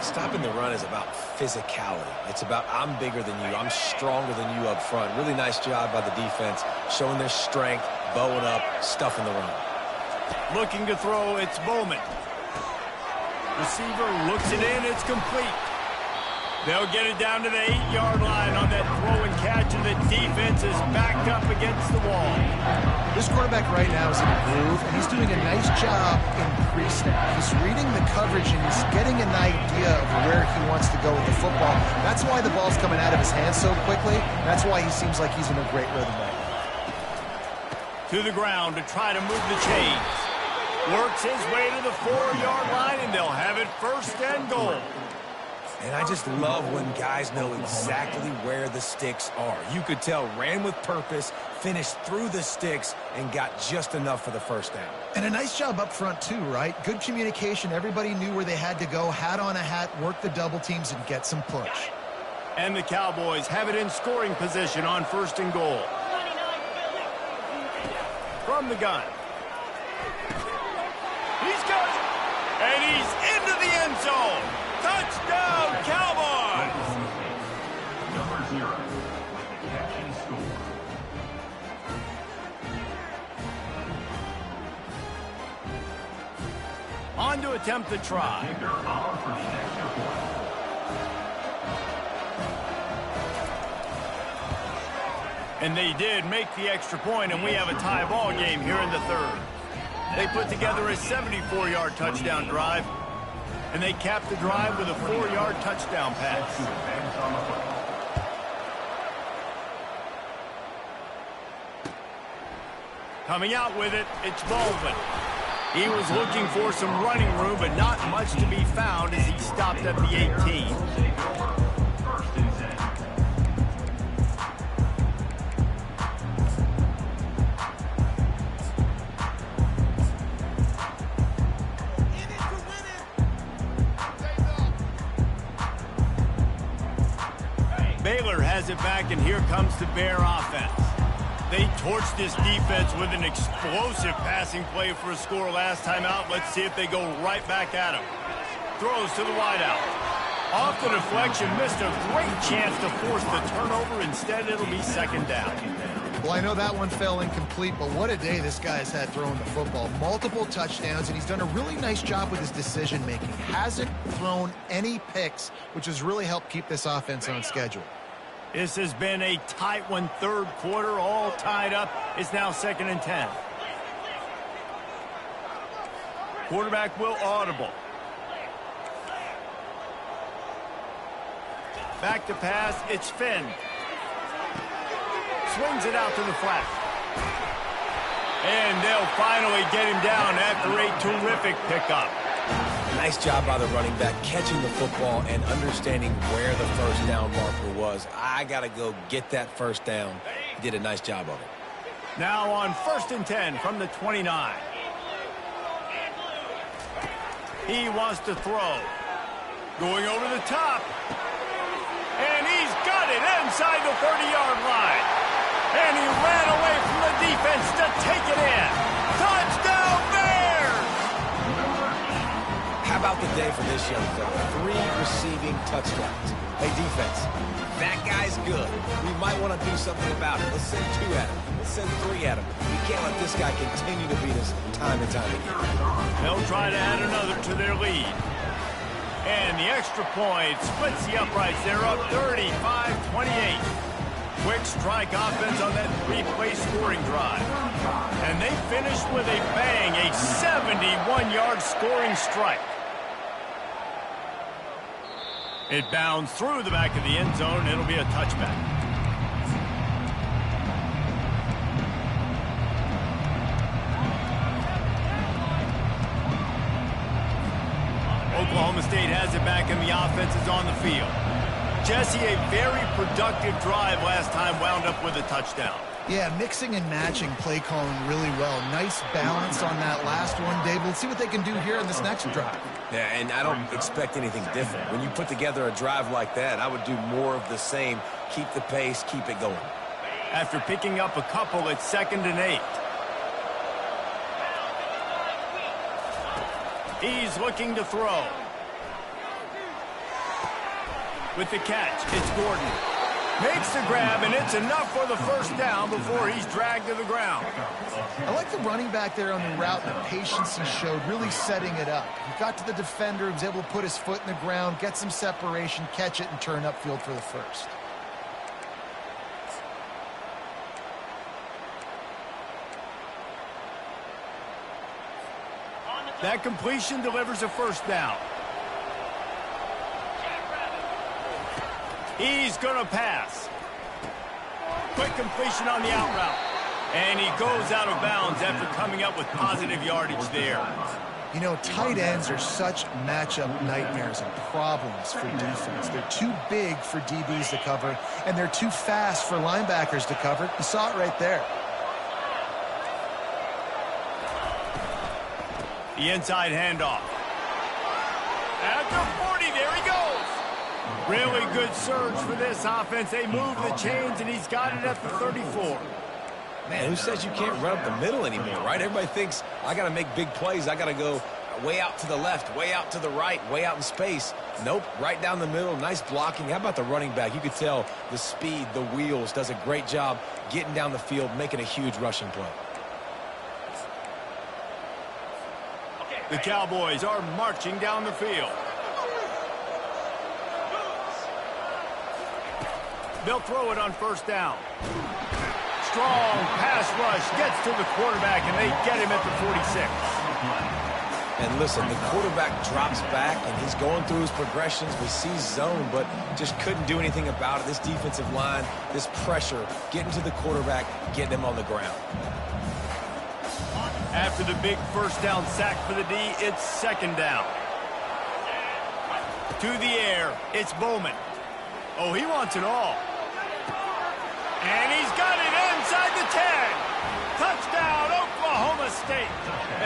Speaker 2: Stopping the run is about physicality. It's about I'm bigger than you. I'm stronger than you up front. Really nice job by the defense, showing their strength, bowing up, stuffing the run.
Speaker 1: Looking to throw, it's Bowman. Receiver looks it in, it's complete. They'll get it down to the 8-yard line on that throw and catch, and the defense is backed up against the wall.
Speaker 3: This quarterback right now is in a groove, and he's doing a nice job in pre-snap. He's reading the coverage, and he's getting an idea of where he wants to go with the football. That's why the ball's coming out of his hands so quickly. That's why he seems like he's in a great rhythm right now.
Speaker 1: To the ground to try to move the chains. Works his way to the 4-yard line, and they'll have it 1st and goal.
Speaker 2: And I just love when guys know exactly where the sticks are. You could tell ran with purpose, finished through the sticks, and got just enough for the first down.
Speaker 3: And a nice job up front too, right? Good communication. Everybody knew where they had to go, hat on a hat, work the double teams, and get some push.
Speaker 1: And the Cowboys have it in scoring position on 1st and goal. From the gun. He's got it. And he's into the end zone. Touchdown, Cowboys!
Speaker 6: Number 0 with the catch and score.
Speaker 1: On to attempt the try.
Speaker 6: Kicker off for the extra point.
Speaker 1: And they did make the extra point, and we have a tie ball game here in the 3rd. They put together a 74-yard touchdown drive. And they capped the drive with a 4-yard touchdown pass. Coming out with it, it's Baldwin. He was looking for some running room, but not much to be found as he stopped at the 18. Baylor has it back, and here comes the Bear offense. They torched this defense with an explosive passing play for a score last time out. Let's see if they go right back at him. Throws to the wideout. Off the deflection, missed a great chance to force the turnover. Instead, it'll be 2nd down.
Speaker 3: Well, I know that one fell incomplete, but what a day this guy's had throwing the football. Multiple touchdowns, and he's done a really nice job with his decision-making. Hasn't thrown any picks, which has really helped keep this offense on schedule.
Speaker 1: This has been a tight one, 3rd quarter, all tied up. It's now 2nd and 10. Quarterback will audible. Back to pass, it's Finn. Swings it out to the flat. And they'll finally get him down after a terrific pickup.
Speaker 2: Nice job by the running back, catching the football and understanding where the first down marker was. I got to go get that first down. He did a nice job of it.
Speaker 1: Now on 1st and 10 from the 29. He wants to throw. Going over the top. And he's got it inside the 30-yard line. And he ran away from the defense to take it in. Touchdown, Bears!
Speaker 2: How about the day for this young fella? 3 receiving touchdowns. Hey, defense, that guy's good. We might want to do something about it. Let's send 2 at him. Let's send 3 at him. We can't let this guy continue to beat us time and time again.
Speaker 1: They'll try to add another to their lead. And the extra point splits the uprights. They're up 35-28. Quick strike offense on that 3-play scoring drive. And they finish with a bang, a 71-yard scoring strike. It bounds through the back of the end zone. It'll be a touchback. Oklahoma State has it back and the offense is on the field. Jesse, a very productive drive last time, wound up with a touchdown.
Speaker 3: Yeah, mixing and matching play calling really well. Nice balance on that last one, Dave. We'll see what they can do here in this next drive.
Speaker 2: Yeah, and I don't expect anything different. When you put together a drive like that, I would do more of the same. Keep the pace, keep it going.
Speaker 1: After picking up a couple, it's 2nd and 8. He's looking to throw. With the catch, it's Gordon. Makes the grab, and it's enough for the first down before he's dragged to the ground.
Speaker 3: I like the running back there on the route and the patience he showed, really setting it up. He got to the defender, he was able to put his foot in the ground, get some separation, catch it, and turn upfield for the first.
Speaker 1: That completion delivers a first down. He's going to pass. Quick completion on the out route. And he goes out of bounds after coming up with positive yardage there.
Speaker 3: You know, tight ends are such matchup nightmares and problems for defense. They're too big for DBs to cover, and they're too fast for linebackers to cover. You saw it right there.
Speaker 1: The inside handoff. At the 40, there he goes. Really good surge for this offense. They move the chains, and he's got it at the 34.
Speaker 2: Man, who says you can't run up the middle anymore, right? Everybody thinks, I got to make big plays. I got to go way out to the left, way out to the right, way out in space. Nope, right down the middle. Nice blocking. How about the running back? You could tell the speed, the wheels, does a great job getting down the field, making a huge rushing play.
Speaker 1: The Cowboys are marching down the field. They'll throw it on first down. Strong pass rush gets to the quarterback, and they get him at the 46.
Speaker 2: And listen, the quarterback drops back, and he's going through his progressions. We see zone, but just couldn't do anything about it. This defensive line, this pressure, getting to the quarterback, getting him on the ground.
Speaker 1: After the big first down sack for the D, it's 2nd down. To the air, it's Bowman. Oh, he wants it all. And he's got it inside the 10. Touchdown, Oklahoma State.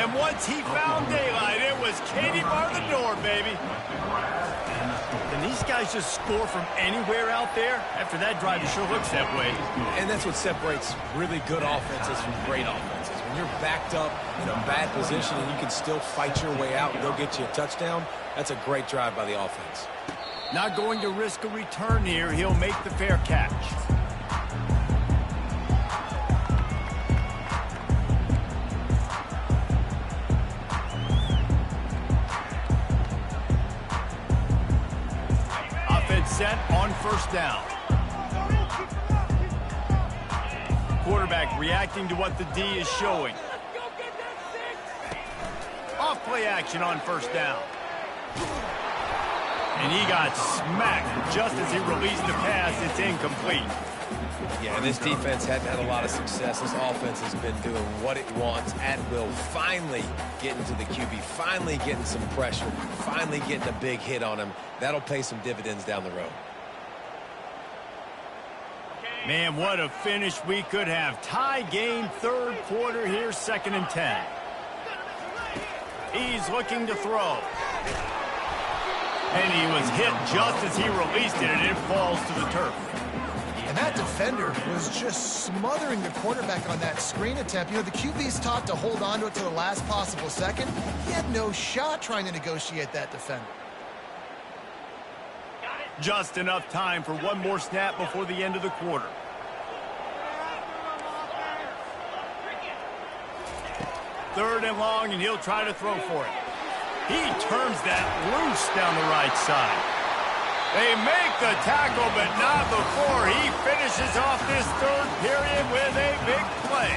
Speaker 1: And once he found daylight, it was Katie bar the door, baby. And these guys just score from anywhere out there? After that drive, it sure looks that way.
Speaker 2: And that's what separates really good offenses from great offenses. When you're backed up in a bad position and you can still fight your way out and go get you a touchdown, that's a great drive by the offense.
Speaker 1: Not going to risk a return here. He'll make the fair catch. Offense set on first down. Quarterback reacting to what the D is showing. Off play action on first down. And he got smacked just as he released the pass. It's incomplete.
Speaker 2: Yeah, this defense hadn't had a lot of success. This offense has been doing what it wants at will. Finally getting to the QB. Finally getting some pressure. Finally getting a big hit on him. That'll pay some dividends down the road.
Speaker 1: Man, what a finish we could have. Tie game, 3rd quarter here, 2nd and 10. He's looking to throw. And he was hit just as he released it, and it falls to the turf.
Speaker 3: And that defender was just smothering the quarterback on that screen attempt. You know, the QB's taught to hold on to it to the last possible second. He had no shot trying to negotiate that defender.
Speaker 1: Just enough time for one more snap before the end of the quarter. Third and long, and he'll try to throw for it. He turns that loose down the right side. They make the tackle, but not before he finishes off this 3rd period with a big play.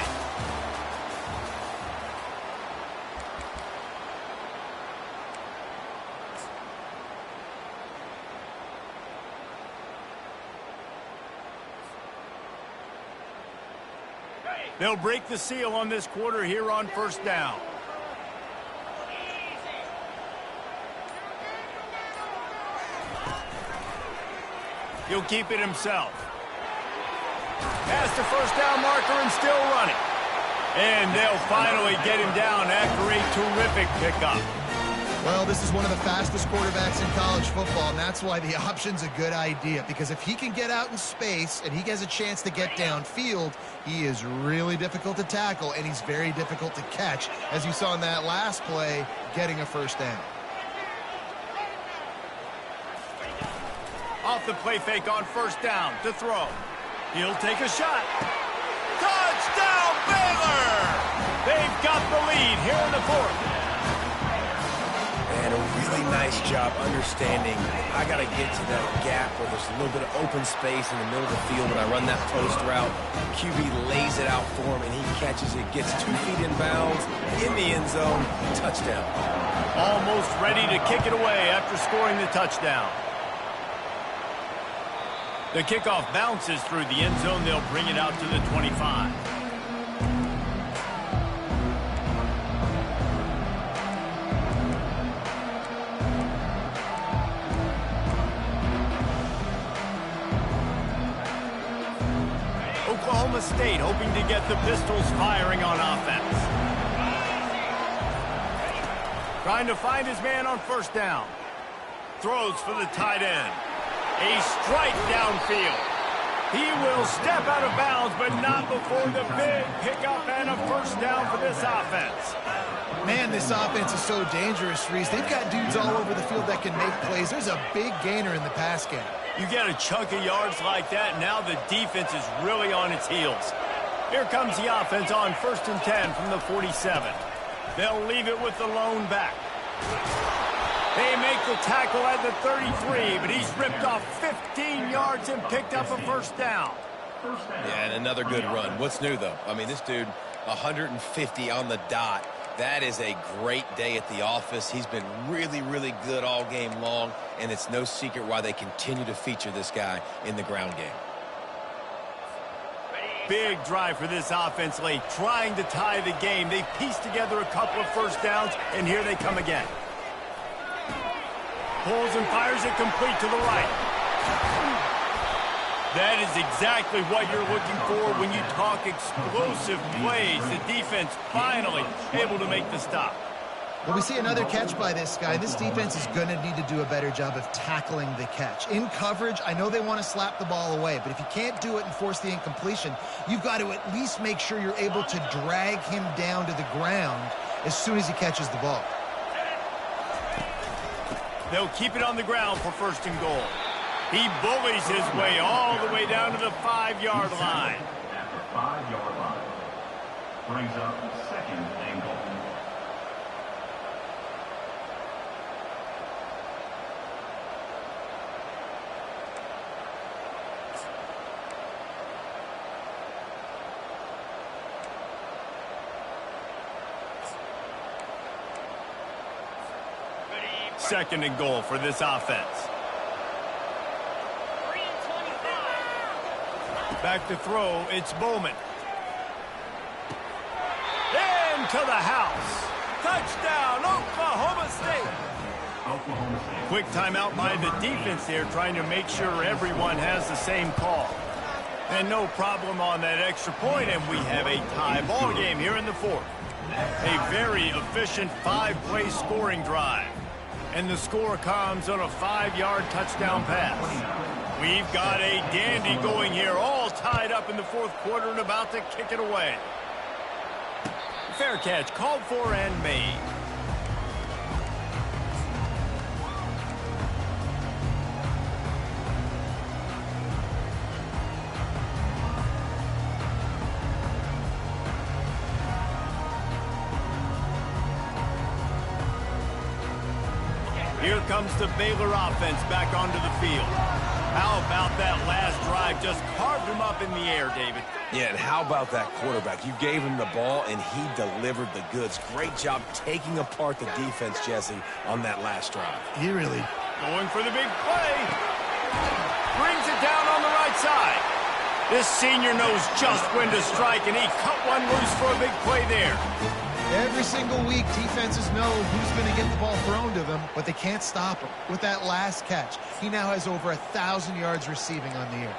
Speaker 1: They'll break the seal on this quarter here on first down. He'll keep it himself. Past the first down marker and still running. And they'll finally get him down after a terrific pickup.
Speaker 3: Well, this is one of the fastest quarterbacks in college football, and that's why the option's a good idea. Because if he can get out in space and he has a chance to get downfield, he is really difficult to tackle, and he's very difficult to catch, as you saw in that last play, getting a first down.
Speaker 1: Off the play fake on first down to throw. He'll take a shot. Touchdown, Baylor! They've got the lead here in the fourth.
Speaker 2: And a really nice job understanding I got to get to that gap where there's a little bit of open space in the middle of the field when I run that post route. QB lays it out for him, and he catches it, gets 2 feet in bounds, in the end zone, touchdown.
Speaker 1: Almost ready to kick it away after scoring the touchdown. The kickoff bounces through the end zone. They'll bring it out to the 25. Oklahoma State hoping to get the Pistols firing on offense. Trying to find his man on first down. Throws for the tight end. A strike downfield. He will step out of bounds, but not before the big pickup and a first down for this offense.
Speaker 3: Man, this offense is so dangerous, Reese. They've got dudes all over the field that can make plays. There's a big gainer in the pass game.
Speaker 1: You get a chunk of yards like that, now the defense is really on its heels. Here comes the offense on 1st and 10 from the 47. They'll leave it with the lone back. They make the tackle at the 33, but he's ripped off 15 yards and picked up a first down.
Speaker 2: Yeah, and another good run. What's new, though? I mean, this dude, 150 on the dot. That is a great day at the office. He's been really, really good all game long, and it's no secret why they continue to feature this guy in the ground game.
Speaker 1: Big drive for this offense late, trying to tie the game. They pieced together a couple of first downs, and here they come again. Pulls and fires it complete to the right. That is exactly what you're looking for when you talk explosive plays. The defense finally able to make the stop.
Speaker 3: Well, we see another catch by this guy. This defense is going to need to do a better job of tackling the catch. In coverage, I know they want to slap the ball away, but if you can't do it and force the incompletion, you've got to at least make sure you're able to drag him down to the ground as soon as he catches the ball.
Speaker 1: They'll keep it on the ground for 1st and goal. He bullies his way all the way down to the 5-yard line.
Speaker 6: At the 5-yard line. Brings up 2nd and goal.
Speaker 1: Second and goal for this offense. Back to throw, it's Bowman. Into the house. Touchdown, Oklahoma State. Quick timeout by the defense there, trying to make sure everyone has the same call. And no problem on that extra point, and we have a tie ball game here in the fourth. A very efficient 5-play scoring drive. And the score comes on a 5-yard touchdown pass. We've got a dandy going here, all tied up in the fourth quarter and about to kick it away. Fair catch, called for and made. Here comes the Baylor offense back onto the field. How about that last drive? Just carved him up in the air, David.
Speaker 2: Yeah, and how about that quarterback? You gave him the ball, and he delivered the goods. Great job taking apart the defense, Jesse, on that last drive.
Speaker 3: He really...
Speaker 1: Going for the big play. Brings it down on the right side. This senior knows just when to strike, and he cut one loose for a big play there.
Speaker 3: Every single week, defenses know who's going to get the ball thrown to them, but they can't stop him. With that last catch, he now has over 1,000 yards receiving on the year.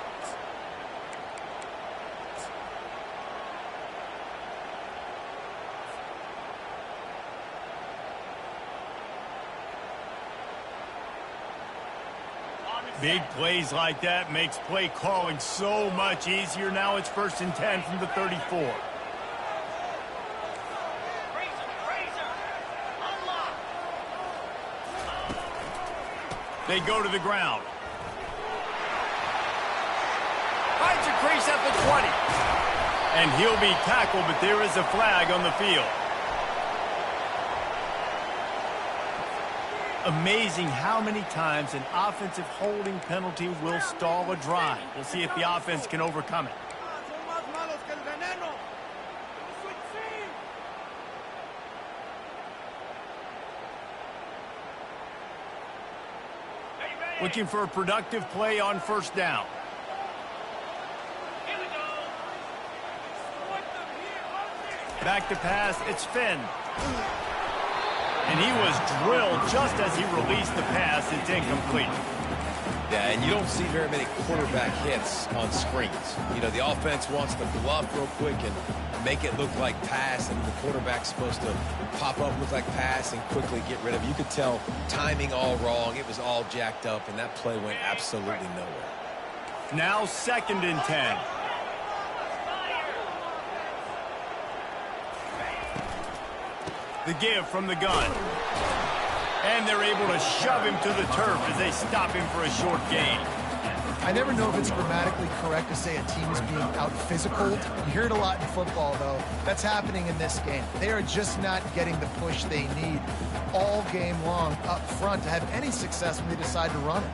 Speaker 1: Big plays like that makes play calling so much easier. Now it's 1st and 10 from the 34. They go to the ground. Finds a crease at the 20. And he'll be tackled, but there is a flag on the field. Amazing how many times an offensive holding penalty will stall a drive. We'll see if the offense can overcome it. Looking for a productive play on 1st down. Back to pass, it's Finn. And he was drilled just as he released the pass. It's incomplete.
Speaker 2: Yeah, and you don't see very many quarterback hits on screens. You know, the offense wants to bluff real quick and make it look like pass, and the quarterback's supposed to pop up, look like pass, and quickly get rid of it. You could tell timing all wrong. It was all jacked up, and that play went absolutely nowhere.
Speaker 1: Now 2nd and 10. The give from the gun. And they're able to shove him to the turf as they stop him for a short gain.
Speaker 3: I never know if it's grammatically correct to say a team is being out-physical. You hear it a lot in football, though. That's happening in this game. They are just not getting the push they need all game long up front to have any success when they decide to run it.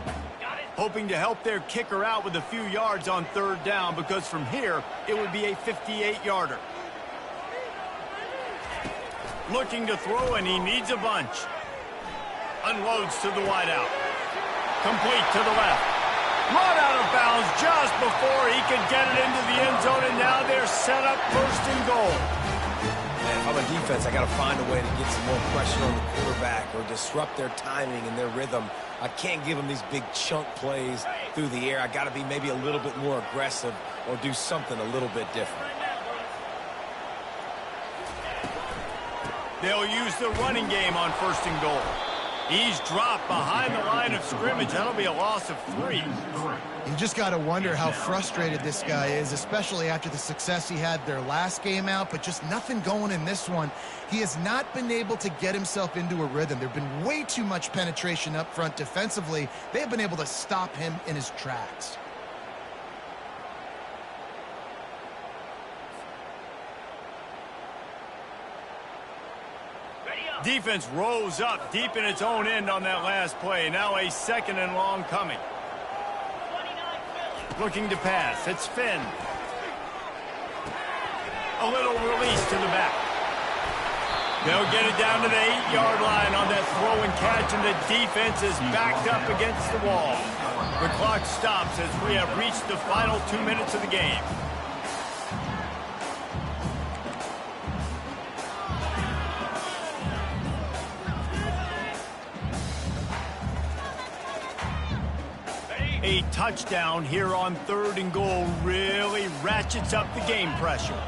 Speaker 1: Hoping to help their kicker out with a few yards on 3rd down, because from here, it would be a 58-yarder. Looking to throw, and he needs a bunch. Unloads to the wideout. Complete to the left. Run out of bounds just before he could get it into the end zone, and now they're set up 1st and goal.
Speaker 2: Man, if I'm a defense, I got to find a way to get some more pressure on the quarterback or disrupt their timing and their rhythm. I can't give them these big chunk plays through the air. I got to be maybe a little bit more aggressive or do something a little bit different.
Speaker 1: They'll use the running game on 1st and goal. He's dropped behind the line of scrimmage. That'll be a loss of 3.
Speaker 3: You just got to wonder how frustrated this guy is, especially after the success he had their last game out, but just nothing going in this one. He has not been able to get himself into a rhythm. There's been way too much penetration up front defensively. They have been able to stop him in his tracks.
Speaker 1: Defense rose up deep in its own end on that last play. Now a 2nd and long coming. Looking to pass. It's Finn. A little release to the back. They'll get it down to the 8-yard line on that throw and catch, and the defense is backed up against the wall. The clock stops as we have reached the final 2 minutes of the game. A touchdown here on 3rd and goal really ratchets up the game pressure.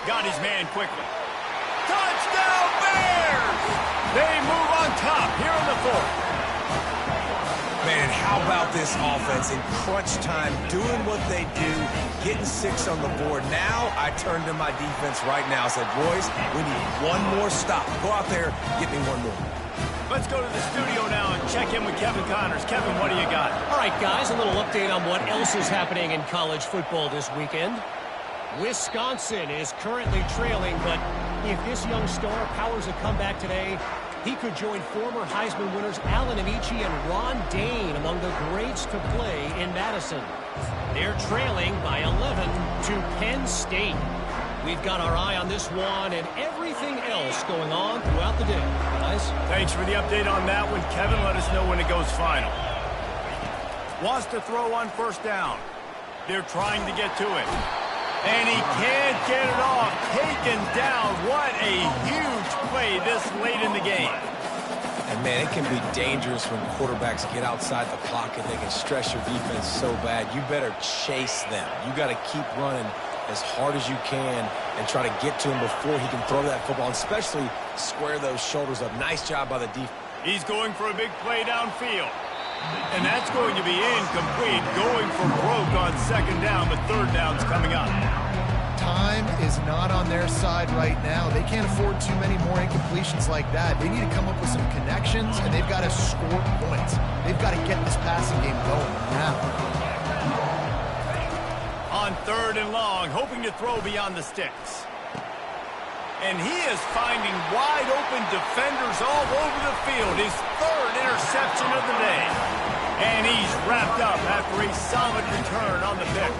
Speaker 1: Got his man quickly. Touchdown Bears! They move on top here in the 4th.
Speaker 2: Man, how about this offense in crunch time, doing what they do, getting 6 on the board. Now I turn to my defense right now and said, boys, we need one more stop. Go out there, get me one more.
Speaker 1: Let's go to the studio now and check in with Kevin Connors. Kevin, what do you got?
Speaker 7: All right, guys, a little update on what else is happening in college football this weekend. Wisconsin is currently trailing, but if this young star powers a comeback today, he could join former Heisman winners Allen Amici and Ron Dane among the greats to play in Madison. They're trailing by 11 to Penn State. We've got our eye on this one and everything else going on throughout the day. Guys?
Speaker 1: Thanks for the update on that one, Kevin. Let us know when it goes final. Wants to throw on first down. They're trying to get to it. And he can't get it off. Taken down. What a huge play this late in the game.
Speaker 2: And, man, it can be dangerous when quarterbacks get outside the pocket. They can stress your defense so bad. You better chase them. You got to keep running as hard as you can and try to get to him before he can throw that football, and especially square those shoulders up. Nice job by the defense.
Speaker 1: He's going for a big play downfield. And that's going to be incomplete. Going for broke on second down, but third down's coming up.
Speaker 3: Time is not on their side right now. They can't afford too many more incompletions like that. They need to come up with some connections, and they've got to score points. They've got to get this passing game going now.
Speaker 1: On third and long, hoping to throw beyond the sticks. And he is finding wide open defenders all over the field. His third interception of the day. And he's wrapped up after a solid return on the pick.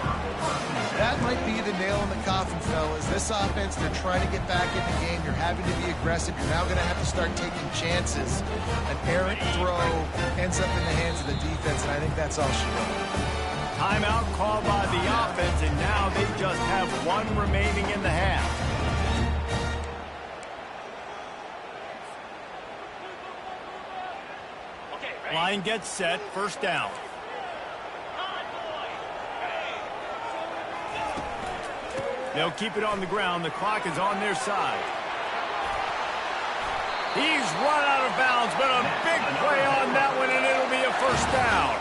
Speaker 3: That might be the nail in the coffin, fellas. This offense, they're trying to get back in the game. You're having to be aggressive. You're now going to have to start taking chances. An errant throw ends up in the hands of the defense, and I think that's all she wrote.
Speaker 1: Timeout called by the offense, and now they just have one remaining in the half. Line gets set, first down. They'll keep it on the ground. The clock is on their side. He's run out of bounds, but a big play on that one, and it'll be a first down.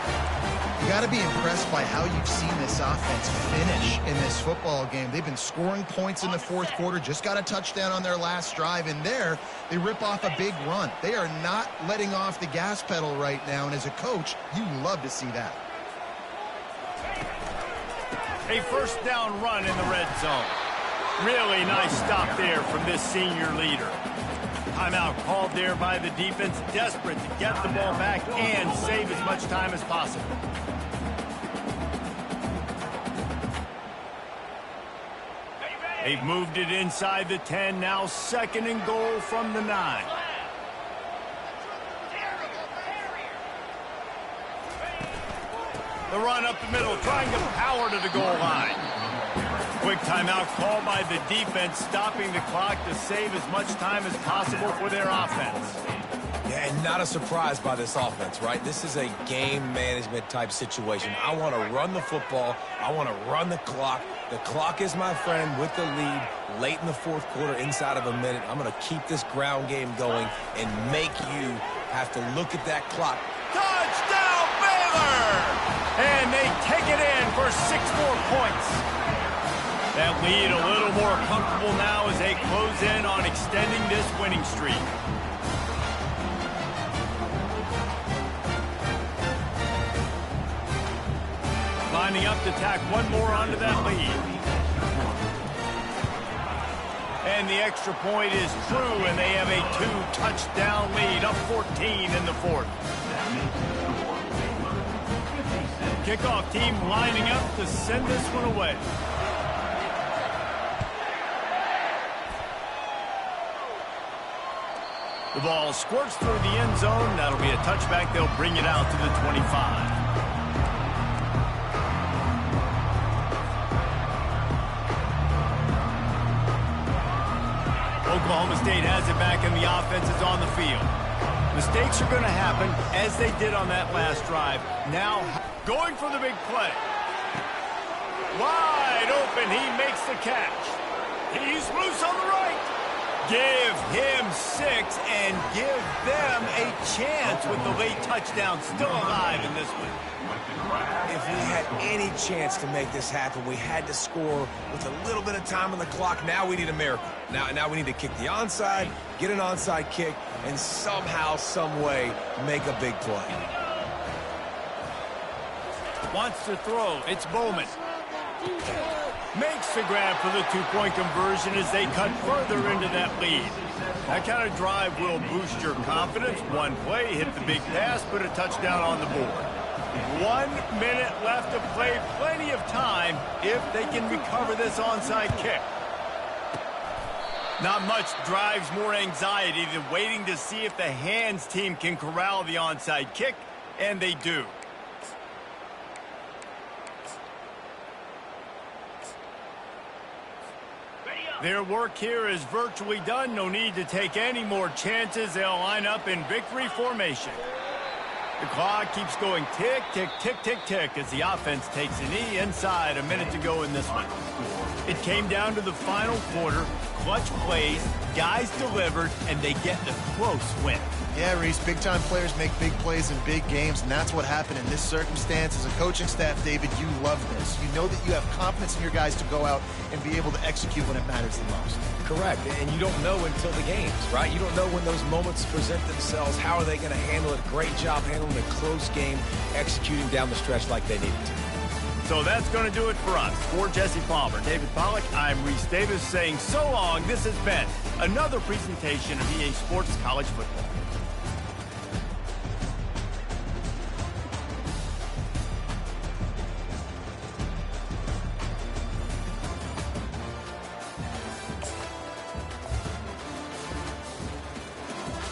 Speaker 3: You got to be impressed by how you've seen this offense finish in this football game. They've been scoring points in the fourth quarter, just got a touchdown on their last drive, and there they rip off a big run. They are not letting off the gas pedal right now, and as a coach, you love to see that.
Speaker 1: A first down run in the red zone. Really nice stop there from this senior leader. Timeout called there by the defense, desperate to get the ball back and save as much time as possible. They've moved it inside the 10, now second and goal from the 9. The run up the middle, trying to power to the goal line. Quick timeout called by the defense, stopping the clock to save as much time as possible for their offense.
Speaker 2: Yeah, and not a surprise by this offense, right? This is a game management type situation. I want to run the football. I want to run the clock. The clock is my friend with the lead late in the fourth quarter, inside of a minute. I'm going to keep this ground game going and make you have to look at that clock.
Speaker 1: Touchdown, Baylor! And they take it in for 6 more points. That lead a little more comfortable now as they close in on extending this winning streak. Lining up to tack one more onto that lead. And the extra point is true, and they have a 2-touchdown lead, up 14 in the fourth. Kickoff team lining up to send this one away. The ball squirts through the end zone. That'll be a touchback. They'll bring it out to the 25. Oklahoma State has it back, and the offense is on the field. Mistakes are going to happen, as they did on that last drive. Now, going for the big play. Wide open, he makes the catch. He's loose on the right. Give him 6 and give them a chance with the late touchdown still alive in this one.
Speaker 2: If we had any chance to make this happen, we had to score with a little bit of time on the clock. Now we need a miracle. Now we need to kick the onside, get an onside kick, and somehow, some way, make a big play.
Speaker 1: Wants to throw. It's Bowman. Makes the grab for the 2-point conversion as they cut further into that lead. That kind of drive will boost your confidence. One play, hit the big pass, put a touchdown on the board. 1 minute left to play. Plenty of time if they can recover this onside kick. Not much drives more anxiety than waiting to see if the hands team can corral the onside kick, and they do. Their work here is virtually done. No need to take any more chances. They'll line up in victory formation. The clock keeps going tick, tick, tick, tick, tick as the offense takes a knee inside. A minute to go in this one. It came down to the final quarter. Clutch plays, guys delivered, and they get the close win.
Speaker 3: Yeah, Reese, big-time players make big plays in big games, and that's what happened in this circumstance. As a coaching staff, David, you love this. You know that you have confidence in your guys to go out and be able to execute when it matters the most.
Speaker 2: Correct, and you don't know until the games, right? You don't know when those moments present themselves. How are they going to handle it? Great job handling a close game, executing down the stretch like they needed to.
Speaker 1: So that's going to do it for us. For Jesse Palmer, David Pollack, I'm Reese Davis saying so long. This has been another presentation of EA Sports College Football.